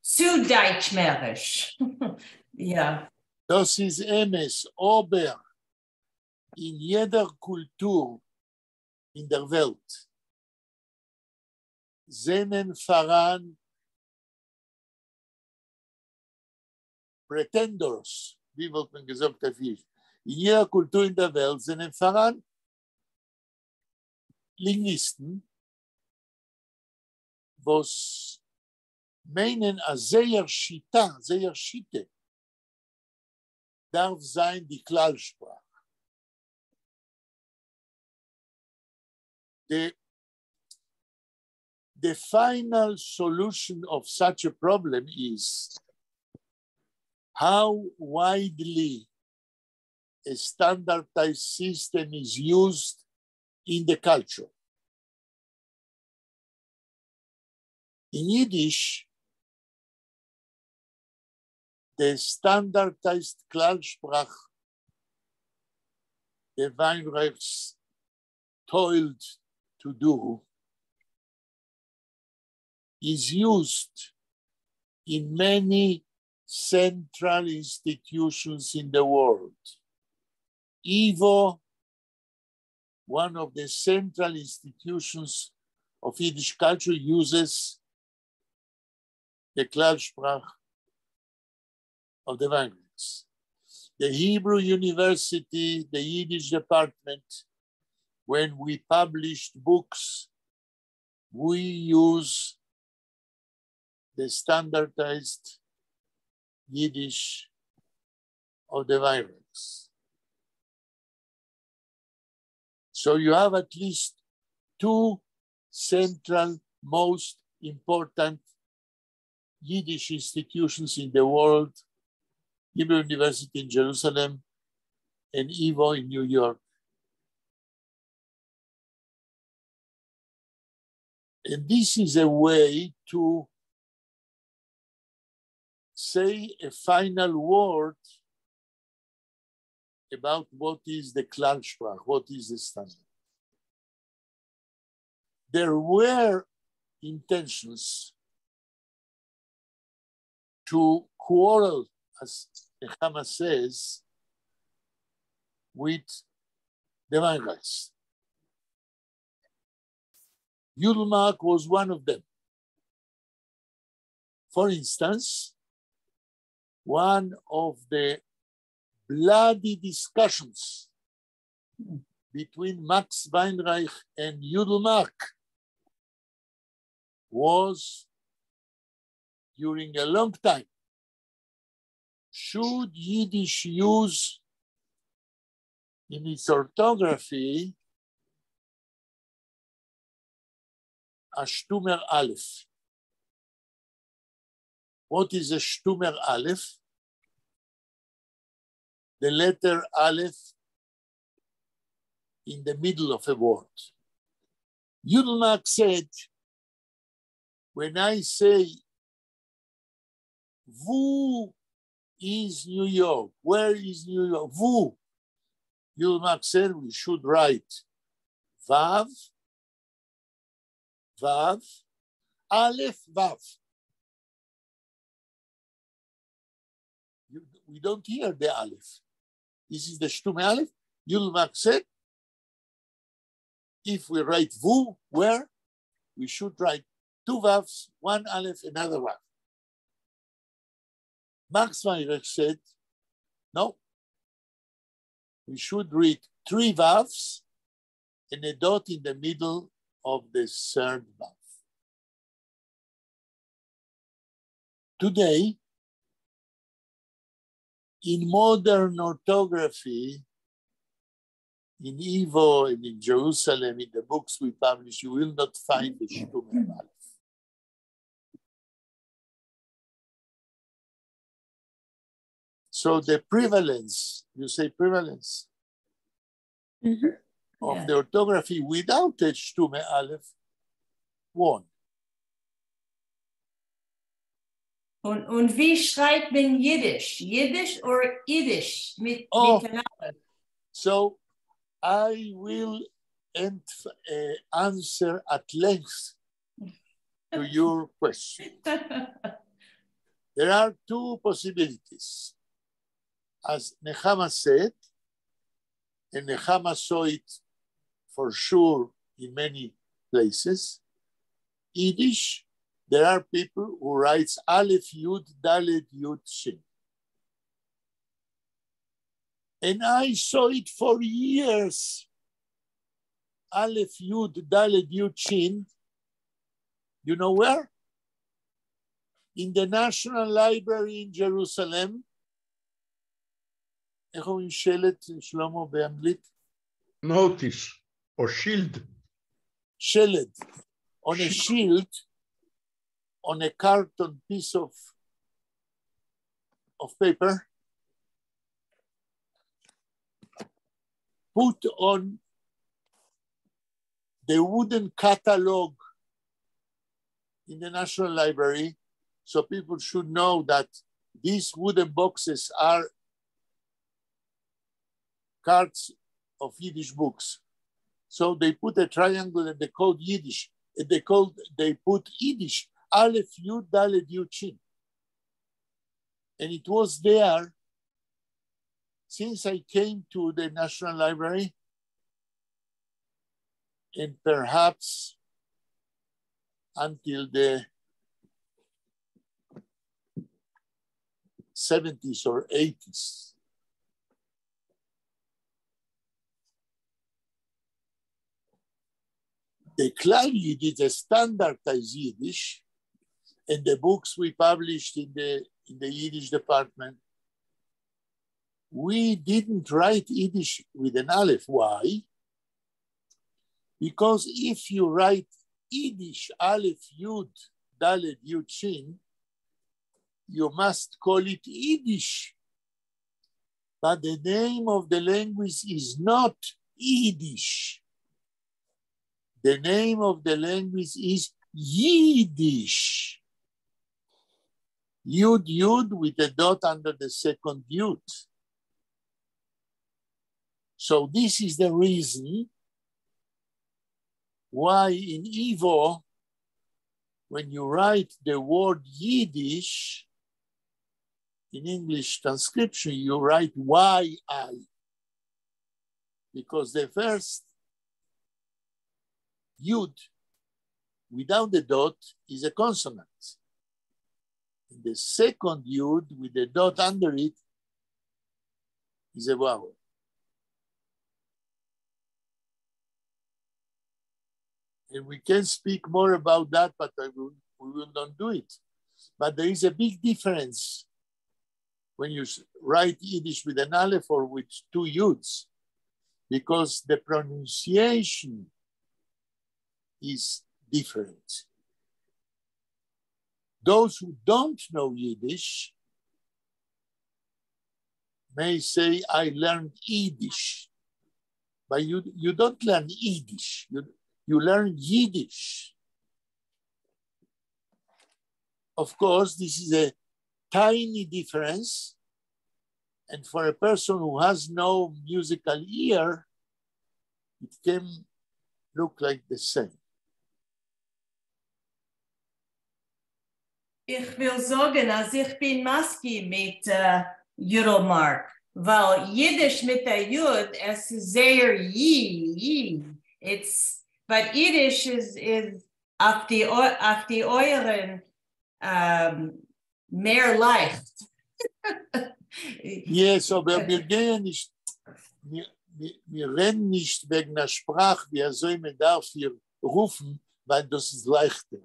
deutschmärisch. Ja. Das ist MS, aber in jeder Kultur in der Welt sehnen voran Pretenders, wie wird man gesagt, in jeder Kultur in der Welt sehnen voran Linguisten, was meinen, als sehr Schitte darf sein die Klarspruch. The final solution of such a problem is how widely a standardized system is used in the culture. In Yiddish, the standardized Klarspruch, the Weinreichs toiled to do, is used in many central institutions in the world. YIVO, one of the central institutions of Yiddish culture, uses the Klarspruch of the Weinreichs. The Hebrew University, the Yiddish department, when we published books, we use the standardized Yiddish of the Weinreichs. So you have at least two central, most important Yiddish institutions in the world, Hebrew University in Jerusalem and YIVO in New York. And this is a way to say a final word about what is the Klarspruch, what is the standard. There were intentions to quarrel, as Nechama says, with the Weinreichs. Yudelmark was one of them. For instance, one of the bloody discussions between Max Weinreich and Yudelmark was during a long time. Should Yiddish use in its orthography a Stumer Aleph? What is a Stumer Aleph? The letter Aleph in the middle of a word. Yudel said, when I say, Wo is New York? Where is New York? Wo. Yudel said we should write Vav, Vav, Aleph, Vav. We don't hear the Aleph. This is the Shtume Aleph. Yudel said, if we write Vu, where? We should write two Vavs, one Aleph, another Vav. Max Weyrich said, no, we should read three Vavs and a dot in the middle of the third Vav. Today, in modern orthography, in Evo and in Jerusalem, in the books we publish, you will not find the Shtumer Aleph. So the prevalence, you say prevalence, of the orthography without the Shtumer Aleph won. Und wie schreibt man Yiddish? Yiddish or Yiddish? Mit So I will answer at length to your question. There are two possibilities. As Nechama said, and Nechama saw it for sure in many places, Yiddish, there are people who write Aleph Yud, Dalet Yud, Shin. And I saw it for years. Aleph Yud, Dalet Yud, Shin. You know where? In the National Library in Jerusalem. איך אומרים שלט, שלמה, באנגלית? Notice, or shield. Sheled. On a shield, on a carton piece of paper, put on the wooden catalog in the National Library, so people should know that these wooden boxes are cards of Yiddish books. So they put a triangle and they called Yiddish. And they put Yiddish, Aleph, Yud, Dalet, Yud, Shin. And it was there since I came to the National Library, and perhaps until the 70s or 80s. The Klal Yiddish, the standardized Yiddish, and the books we published in the Yiddish department, we didn't write Yiddish with an Aleph. Why? Because if you write Yiddish, Aleph, Yud, Dalet, Yud, Shin, you must call it Yiddish. But the name of the language is not Yiddish. The name of the language is Yiddish. Yud, Yud with a dot under the second Yud. So this is the reason why in Evo, when you write the word Yiddish, in English transcription, you write Y-I, because the first Yud without the dot is a consonant. And the second Yud with the dot under it is a vowel. And we can speak more about that, but we will not do it. But there is a big difference when you write Yiddish with an aleph or with two yuds, because the pronunciation is different. Those who don't know Yiddish may say, I learned Yiddish, but you don't learn Yiddish, you learn Yiddish. Of course, this is a tiny difference, and for a person who has no musical ear, it can look like the same. Ich will sagen, als ich bin Maski mit Euromark, weil Yiddish mit der Yud, es ist sehr yi. It's, but Yiddish is auf die euren mehr leicht. Yes, aber wir gehen nicht, wir rennen nicht wegen der Sprache, wie soll man dafür rufen, weil das ist leichter.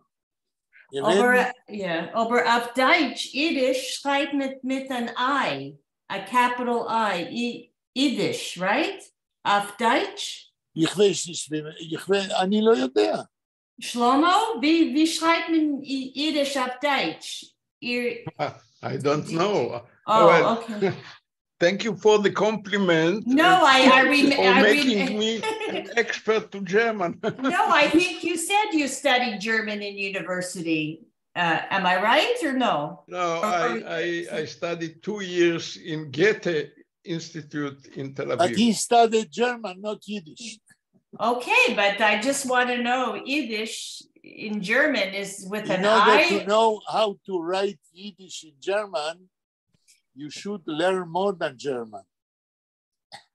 Aber auf Deutsch, Yiddish schreibt mit ein I, a capital I, Yiddish, right? Auf Deutsch? Ich weiß nicht, אני לא יודע. Shlomo, wie schreibt man Yiddish auf Deutsch? I don't know. Oh, well, okay. Thank you for the compliment. No, for making me an expert to German. No, I think you said you studied German in university. Am I right or no? No, I studied 2 years in Goethe Institute in Tel Aviv. But he studied German, not Yiddish. Okay, but I just want to know, Yiddish in German is with an I. In order to know how to write Yiddish in German, you should learn more than German.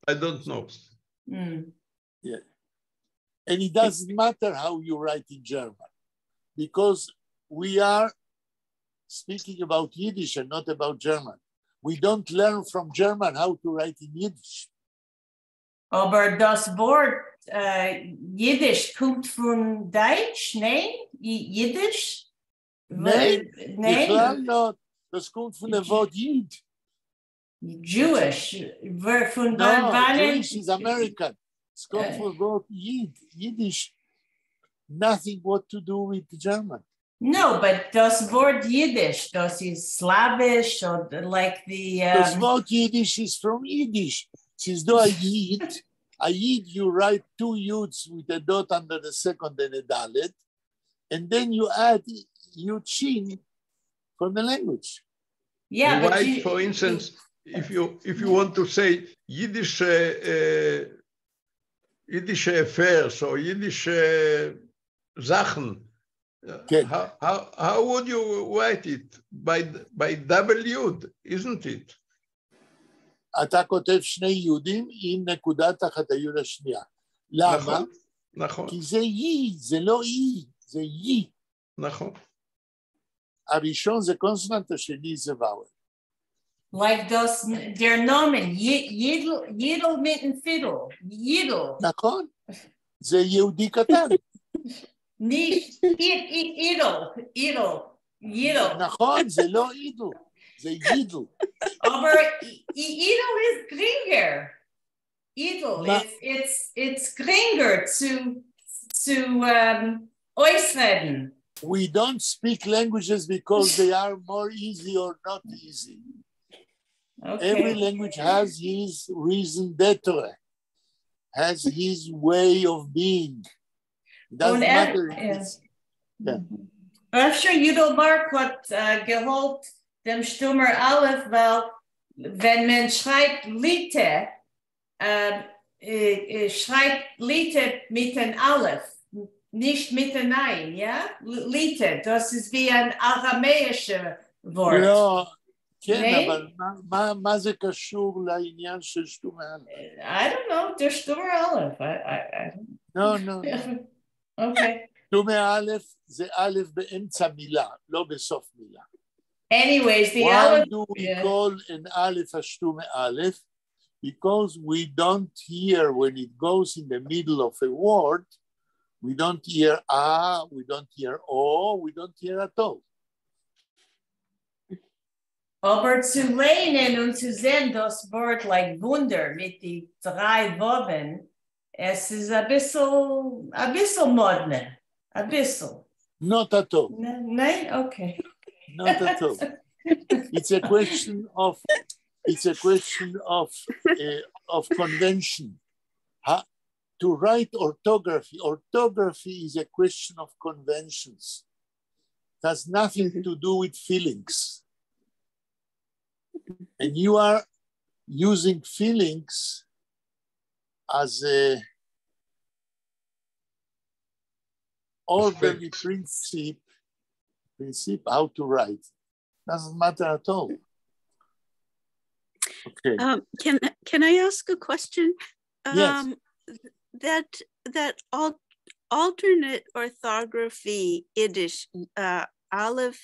I don't know. Mm. Yeah. And it doesn't matter how you write in German, because we are speaking about Yiddish and not about German. We don't learn from German how to write in Yiddish. Aber das Wort Yiddish kommt von Deutsch, nein? Yiddish? Nein, Nein? Das kommt von dem Wort Yid. Jewish. Von No, wann? Jewish is American. Es kommt von dem Wort Yid. Yiddish, nothing what to do with German. No, but das Wort Yiddish, das ist Slavish, or like the... Das Wort Yiddish is from Yiddish. Since though a Yid, you write 2 Yuds with a dot under the second and a dalet, and then you add Yud Shin from the language. Yeah, but but for instance, if you want to say Yiddish affairs or Yiddish Sachen, Okay. how would you write it? By double Yud, isn't it? אתה כותב 2 יודים עם נקודת תחת היוד השנייה. למה? נכון. כי זה יי, זה לא אי, זה יי. נכון. הראשון זה קונסוננט, השני זה ואוול. like those, their nomen, Yidel mitten fiddle, Yidel. נכון, זה יהודי קטן. Nicht, Yidel. נכון, זה לא אידל, זה יידל. Aber Yidel is geringer. Yidel, it's geringer to äußern. We don't speak languages because they are more easy or not easy. Okay. Every language has his reason d'être, has his way of being. Doesn't matter. Yeah. Öfter Judelmark hat geholt dem Stummer Aleph, weil wenn man schreibt Lite, schreibt Lite mit ein Aleph, nicht mit ein Ein, ja? Lite, das ist wie ein aramäisches Wort. Ja, כן, אבל מה זה קשור לעניין של שטומי א'? I don't know, der Stummer Aleph. No. Okay. שטומי א' זה א' באמצע מילה, לא בסוף מילה. Anyways, the Why Aleph... do we call an aleph a shtume aleph? Because we don't hear when it goes in the middle of a word, we don't hear we don't hear o, we don't hear at all. Aber zu lernen und zu sehen das Wort like Wunder mit die 3 Woben, es ist ein bisschen modern. A bisschen. Not at all. Nein? Okay. Not at all. It's a question of convention. To write orthography is a question of conventions. It has nothing to do with feelings. And you are using feelings as a orderly principle how to write. Doesn't matter at all. Okay. Can I ask a question? Yes. That alternate orthography Yiddish, Aleph,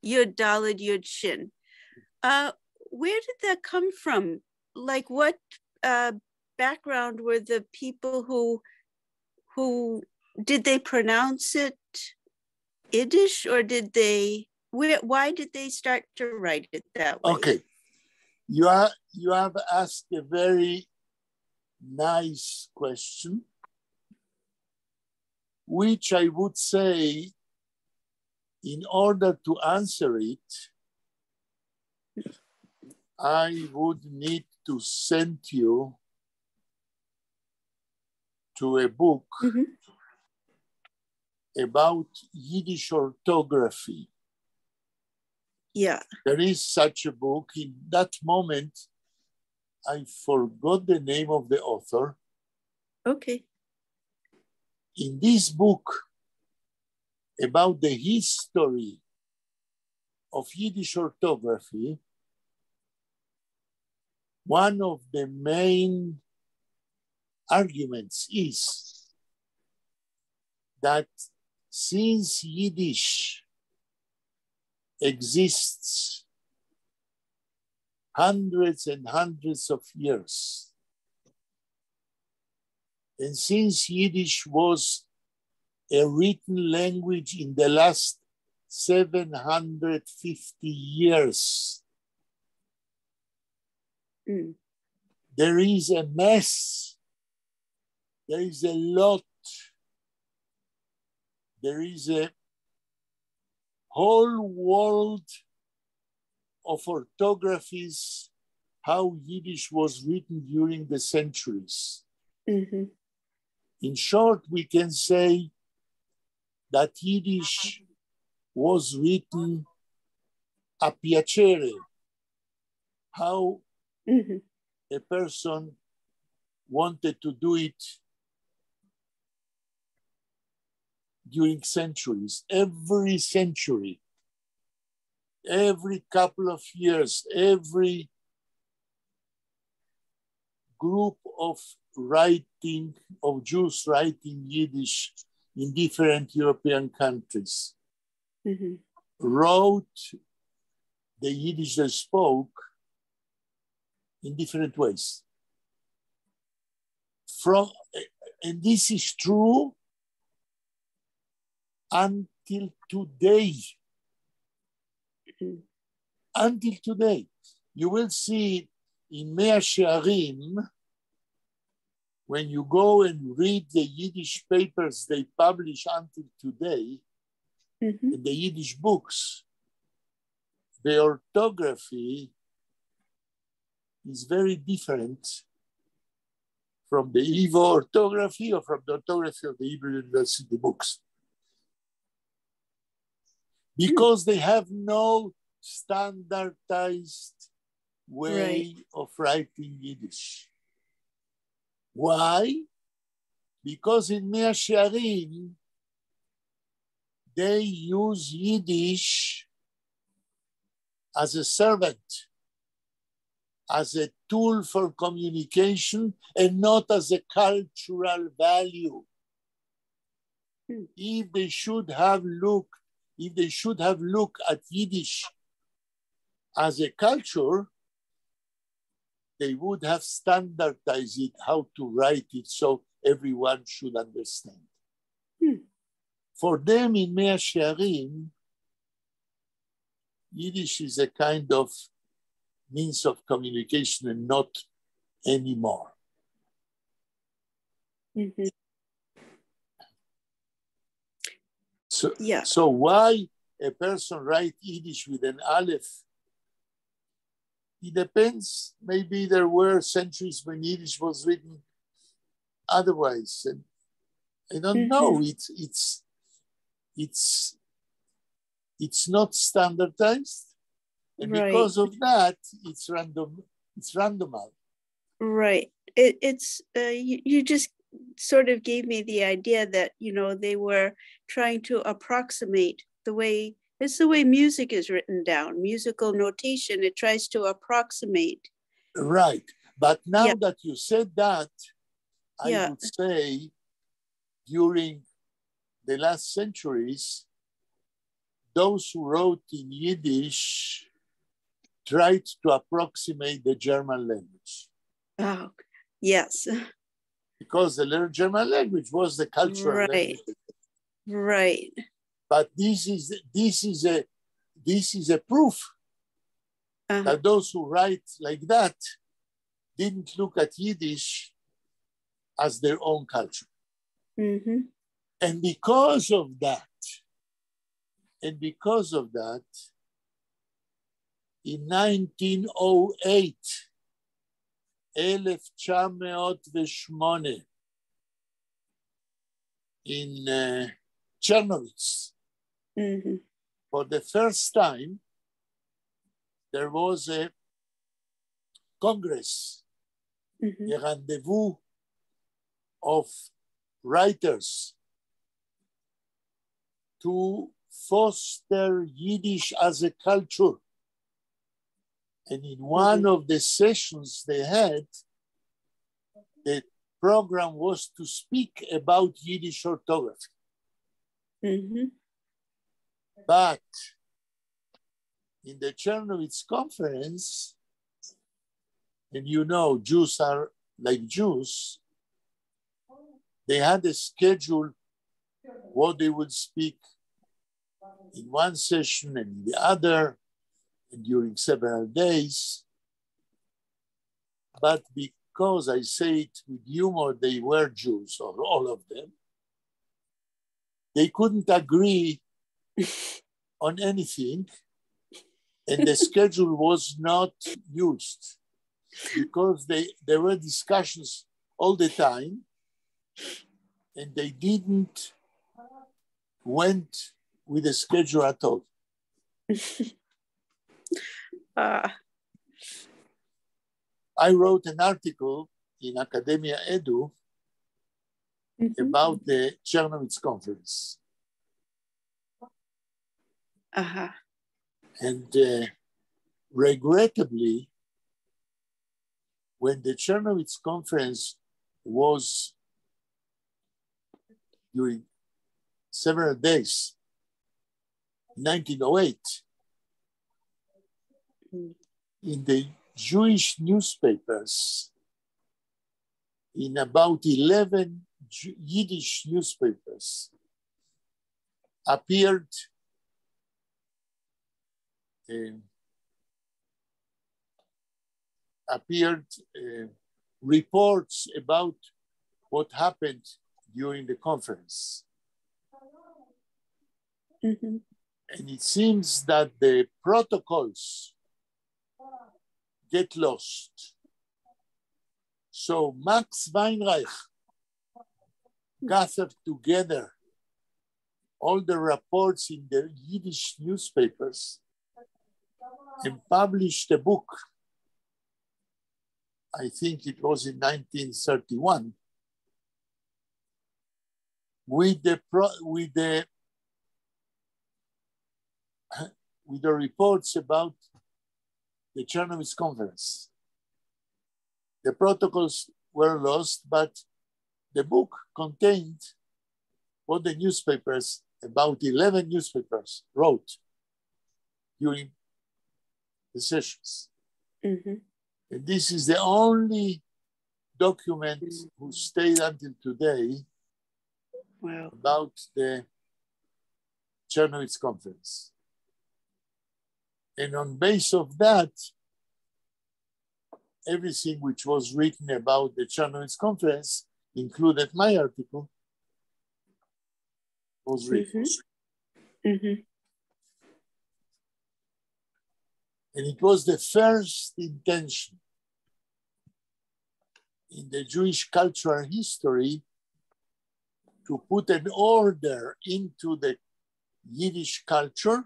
Yud, Daled, Yud, Shin. Where did that come from? Like, what background were the people who did they pronounce it Yiddish, or did they? Why did they start to write it that way? Okay, you have asked a very nice question, which I would say, in order to answer it, I would need to send you to a book about Yiddish orthography. Yeah. There is such a book. In that moment, I forgot the name of the author. Okay. In this book about the history of Yiddish orthography, one of the main arguments is that since Yiddish exists hundreds and hundreds of years, and since Yiddish was a written language in the last 750 years, there is a mess, there is a lot, there is a whole world of orthographies, how Yiddish was written during the centuries. In short, we can say that Yiddish was written a piacere, how a person wanted to do it during centuries. Every century, every couple of years, every group of Jews writing Yiddish in different European countries wrote the Yiddish they spoke in different ways. And this is true until today. Until today. You will see in Mea Shearim, when you go and read the Yiddish papers they publish until today, in the Yiddish books, the orthography is very different from the Hebrew orthography or from the orthography of the Hebrew University books. Because they have no standardized way of writing Yiddish. Why? Because in Mea Shearim, they use Yiddish as a servant, as a tool for communication, and not as a cultural value. If they should have looked at Yiddish as a culture, they would have standardized it, how to write it so everyone should understand. For them in Mea Shearim, Yiddish is a kind of means of communication and not anymore. Mm-hmm. So, Yeah. so why a person write Yiddish with an aleph? It depends. Maybe there were centuries when Yiddish was written otherwise, and I don't know. It's not standardized, and because of that, it's random. It's randomized. Right. It's you just sort of gave me the idea that, you know, they were trying to approximate the way, it's the way music is written down, musical notation. It tries to approximate. Right. But now that you said that, I would say during the last centuries, those who wrote in Yiddish tried to approximate the German language. Oh, yes. Because the German language was the cultural language. Right. But this is a proof that those who write like that didn't look at Yiddish as their own culture. Mm-hmm. And because of that, in 1908, 1908, in Chernovitz, for the first time, there was a congress, a rendezvous of writers to foster Yiddish as a culture. And in one of the sessions they had, the program was to speak about Yiddish orthography. But in the Chernovitz conference, and you know, Jews are like Jews, they had a schedule what they would speak in one session and in the other, and during several days. But because I say it with humor, they were Jews, or all of them, they couldn't agree on anything, and the schedule was not used because there were discussions all the time, and they didn't went with the schedule at all. I wrote an article in Academia Edu about the Chernovitz conference. And regrettably, when the Chernovitz conference was during several days, 1908, in the Jewish newspapers, in about 11 Yiddish newspapers, appeared reports about what happened during the conference. And it seems that the protocols get lost. So Max Weinreich gathered together all the reports in the Yiddish newspapers and published a book. I think it was in 1931, with the reports about the Chernovitz conference. The protocols were lost, but the book contained what the newspapers, about 11 newspapers, wrote during the sessions. And this is the only document who stayed until today about the Chernovitz conference. And on base of that, everything which was written about the Chernovitz conference, included my article, was written. Mm-hmm. And it was the first intention in the Jewish cultural history to put an order into the Yiddish culture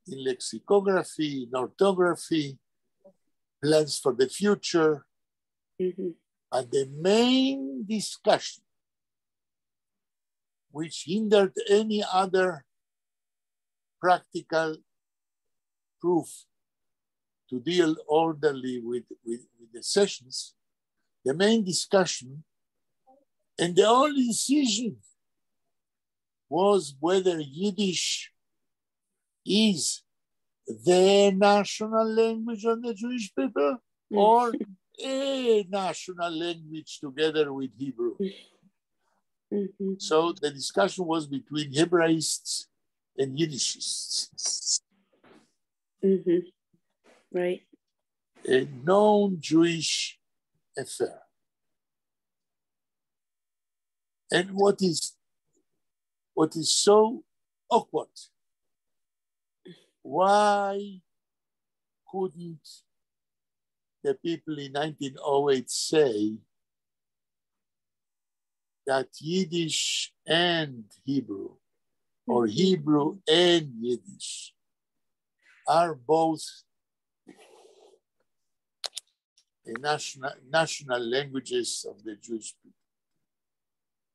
in lexicography, in orthography, plans for the future. Mm-hmm. And the main discussion which hindered any other practical proof to deal orderly with the sessions, the main discussion and the only decision was whether Yiddish is the national language of the Jewish people or a national language together with Hebrew. Mm-hmm. So the discussion was between Hebraists and Yiddishists. Mm-hmm. Right. A known Jewish affair. And what is so awkward, why couldn't the people in 1908 say that Yiddish and Hebrew, or Hebrew and Yiddish, are both national languages of the Jewish people?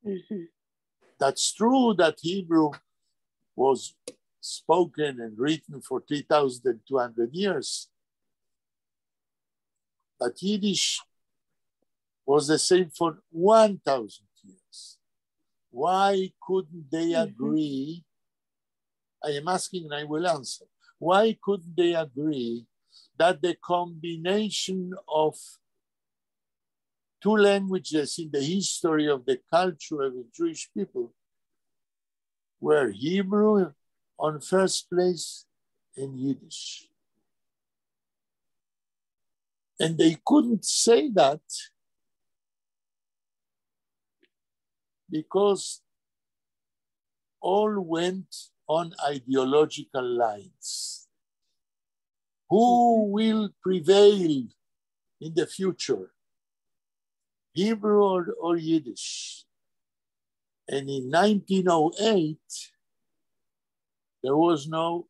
Mm-hmm. That's true that Hebrew was spoken and written for 3,200 years, but Yiddish was the same for 1,000 years. Why couldn't they agree? I am asking and I will answer. Why couldn't they agree that the combination of two languages in the history of the culture of the Jewish people were Hebrew on first place and Yiddish? And they couldn't say that because all went on ideological lines. Who will prevail in the future, Hebrew or Yiddish? And in 1908, there was no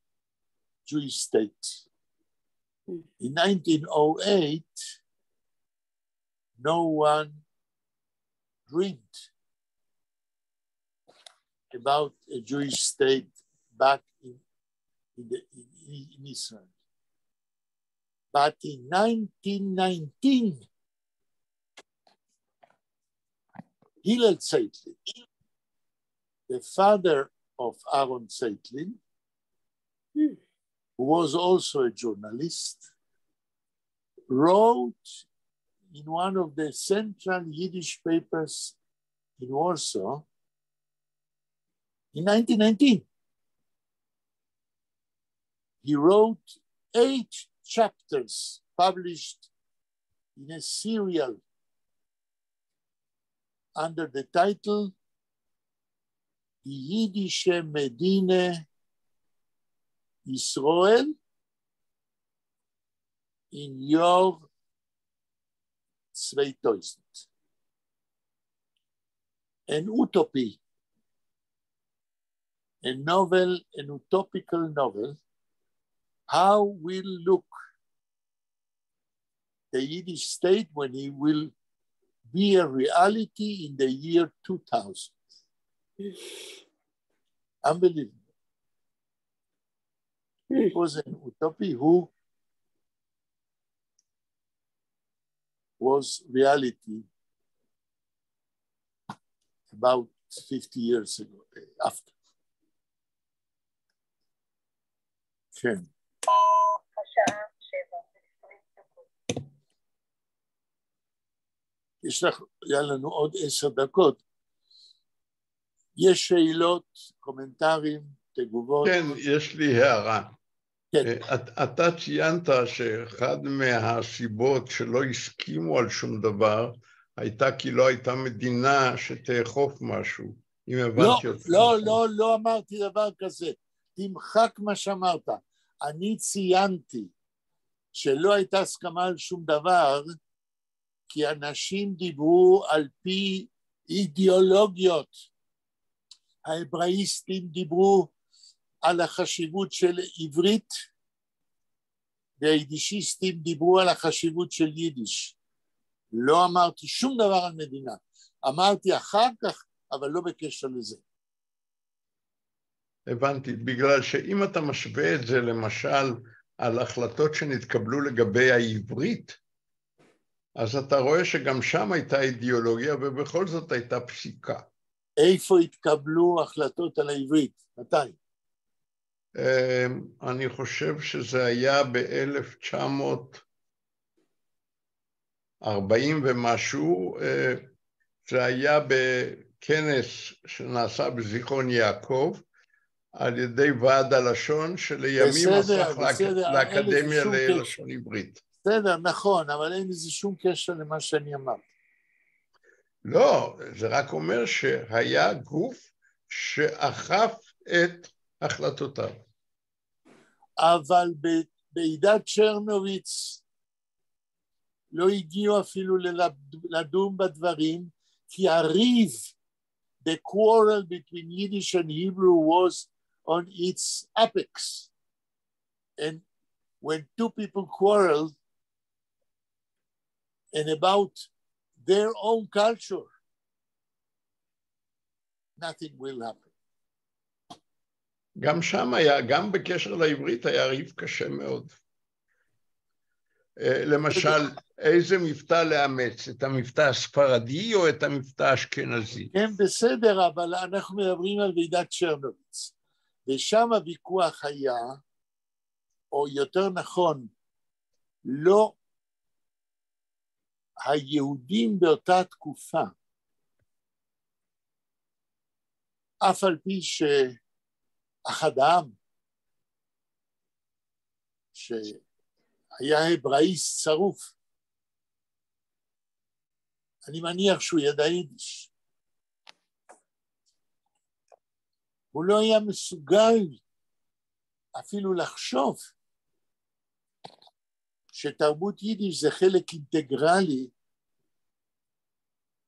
Jewish state. In 1908, no one dreamed about a Jewish state back in Israel. But in 1919, Hillel Zeitlin, the father of Aaron Zeitlin, who was also a journalist, wrote in one of the central Yiddish papers in Warsaw in 1919. He wrote 8 chapters published in a serial under the title Die Jiddische Medine Israel in Jahr 2000. An utopy, a novel, an utopical novel. How will look the Yiddish state when it will be a reality in the year 2000? Unbelievable. It was an utopia who was reality about 50 years ago, after. כן. השעה 7:20. היה לנו עוד 10 דקות. יש שאלות, קומנטרים? תגובות? כן, יש לי הערה. כן. אתה ציינת שאחד מהסיבות שלא הסכימו על שום דבר, הייתה כי לא הייתה מדינה שתאכוף משהו, אם הבנתי אותך. לא אמרתי דבר כזה. תמחק מה שאמרת. אני ציינתי שלא הייתה הסכמה על שום דבר, כי אנשים דיברו על פי אידיאולוגיות. האברהיסטים דיברו על החשיבות של עברית, והיידישיסטים דיברו על החשיבות של יידיש. לא אמרתי שום דבר על מדינה. אמרתי אחר כך, אבל לא בקשר לזה. הבנתי, בגלל שאם אתה משווה את זה למשל על החלטות שנתקבלו לגבי העברית, אז אתה רואה שגם שם הייתה אידיאולוגיה ובכל זאת הייתה פסיקה. איפה התקבלו החלטות על העברית? מתי? אני חושב שזה היה ב-1940 ומשהו, זה היה בכנס שנעשה בזיכרון יעקב, על ידי ועד הלשון, שלימים הפך לאקדמיה ללשון עברית. בסדר, נכון, אבל אין לזה שום קשר למה שאני אמרתי. לא, זה רק אומר שהיה גוף שאכף את החלטותיו. אבל בעידת צ'רנוביץ לא הגיעו אפילו לדון בדברים, כי הריב, the quarrel between Yiddish and Hebrew was on its apex. And when two people quarreled and about their own culture, nothing will happen. גם שם היה, גם בקשר לעברית היה ריב קשה מאוד. למשל, איזה מבטא לאמץ? את המבטא הספרדי או את המבטא האשכנזי? כן, בסדר, אבל אנחנו מדברים על ועידת צ'רנוביץ. ושם הוויכוח היה, או יותר נכון, לא היהודים באותה תקופה, אף על פי שאחד העם, שהיה אברהיסט צרוף, אני מניח שהוא ידע יידיש. הוא לא היה מסוגל אפילו לחשוב שתרבות יידיש זה חלק אינטגרלי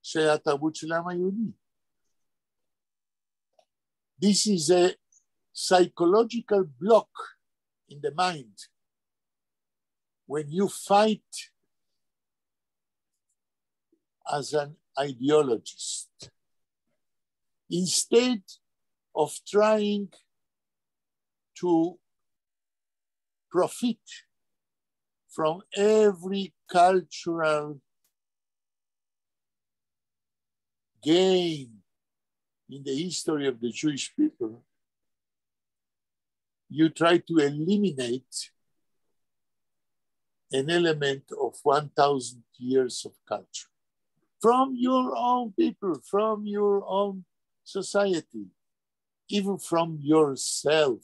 של התרבות של העם היהודי. This is a psychological block in the mind. When you fight as an ideologist, instead of trying to profit from every cultural gain in the history of the Jewish people, you try to eliminate an element of 1,000 years of culture from your own people, from your own society, even from yourself.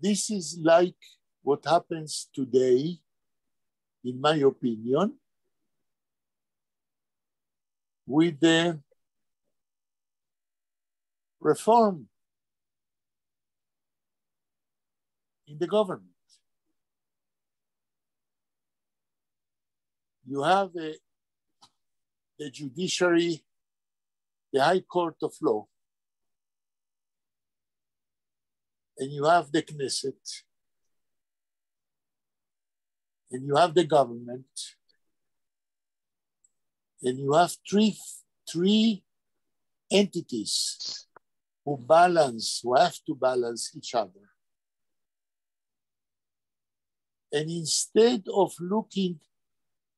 This is like what happens today, in my opinion, with the reform in the government. You have the judiciary, the High Court of Law, and you have the Knesset, and you have the government, and you have three entities who have to balance each other. And instead of looking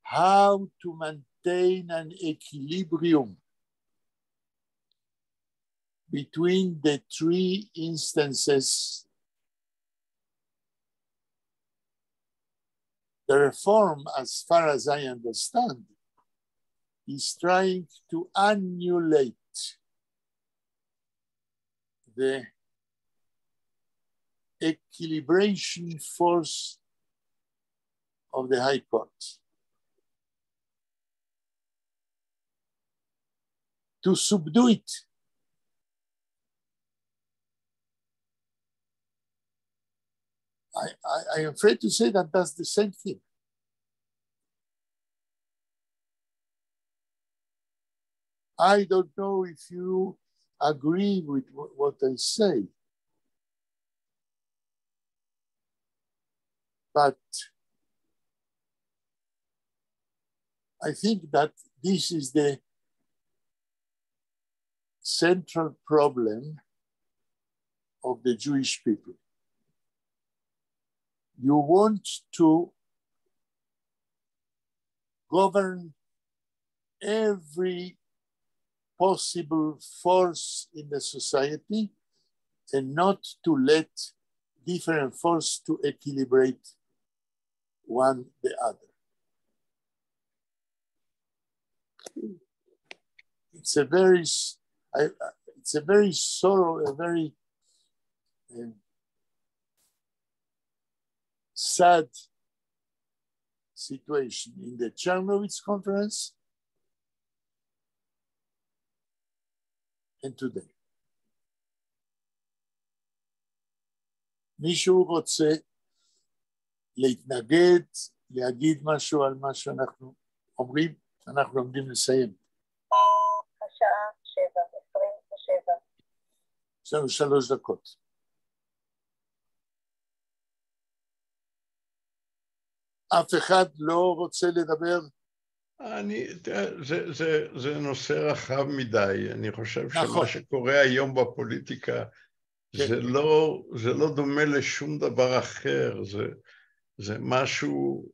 how to maintain an equilibrium between the three instances, the reform, as far as I understand, is trying to annihilate the equilibration force of the High Court. To subdue it. I am afraid to say that that's the same thing. I don't know if you agree with what I say, but I think that this is the central problem of the Jewish people. You want to govern every possible force in the society and not to let different forces to equilibrate one the other. It's a very sad situation in the Chernovitz conference and today. מישהו רוצה להתנגד, להגיד משהו על מה שאנחנו אומרים? אנחנו עומדים לסיים. השעה 7:27. יש לנו 3 דקות. אף אחד לא רוצה לדבר? זה נושא רחב מדי. אני חושב נכון. שמה שקורה היום בפוליטיקה, כן. זה לא דומה לשום דבר אחר. זה משהו...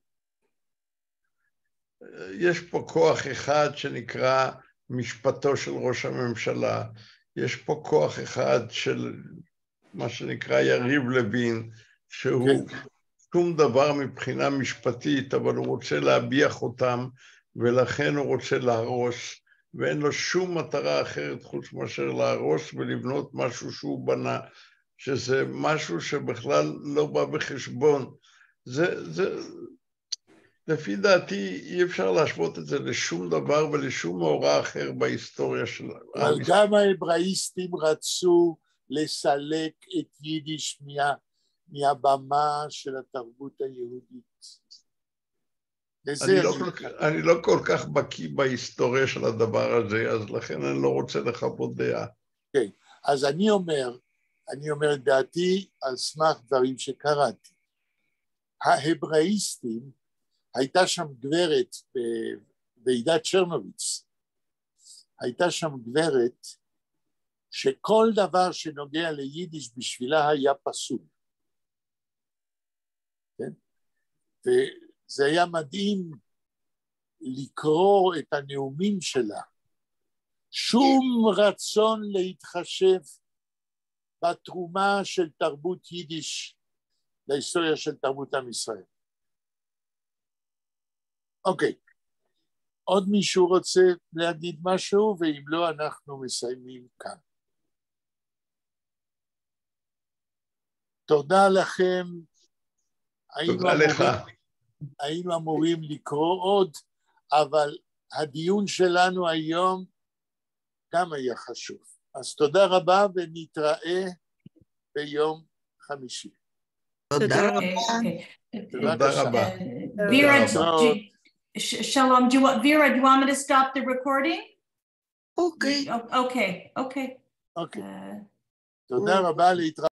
יש פה כוח אחד שנקרא משפטו של ראש הממשלה. יש פה כוח אחד של מה שנקרא יריב לוין, שהוא... כן. שום דבר מבחינה משפטית, אבל הוא רוצה להביח אותם, ולכן הוא רוצה להרוס, ואין לו שום מטרה אחרת חוץ מאשר להרוס ולבנות משהו שהוא בנה, שזה משהו שבכלל לא בא בחשבון. לפי דעתי אי אפשר להשוות את זה לשום דבר ולשום מאורע אחר בהיסטוריה שלנו. אבל גם ההבראיסטים רצו לסלק את יידיש מהבמה של התרבות היהודית. אני לא כל כך בקיא בהיסטוריה של הדבר הזה, אז לכן אני לא רוצה לחוות דעה. כן, אז אני אומר את דעתי על סמך דברים שקראתי. ההבראיסטים, הייתה שם גברת בוועידת צ'רנוביץ, הייתה שם גברת שכל דבר שנוגע ליידיש בשבילה היה פסול. כן? וזה היה מדהים לקרוא את הנאומים שלה. שום רצון להתחשב בתרומה של תרבות יידיש להיסטוריה של תרבות עם ישראל. אוקיי, עוד מישהו רוצה להגיד משהו, ואם לא אנחנו מסיימים כאן. תודה לכם. תודה לך. היינו אמורים לקרוא עוד, אבל הדיון שלנו היום גם היה חשוב. אז תודה רבה ונתראה ביום חמישי. תודה רבה. תודה רבה. Vera, Shalom, Vera, do you want me to stop the recording? אוקיי. Okay. תודה רבה להתראות.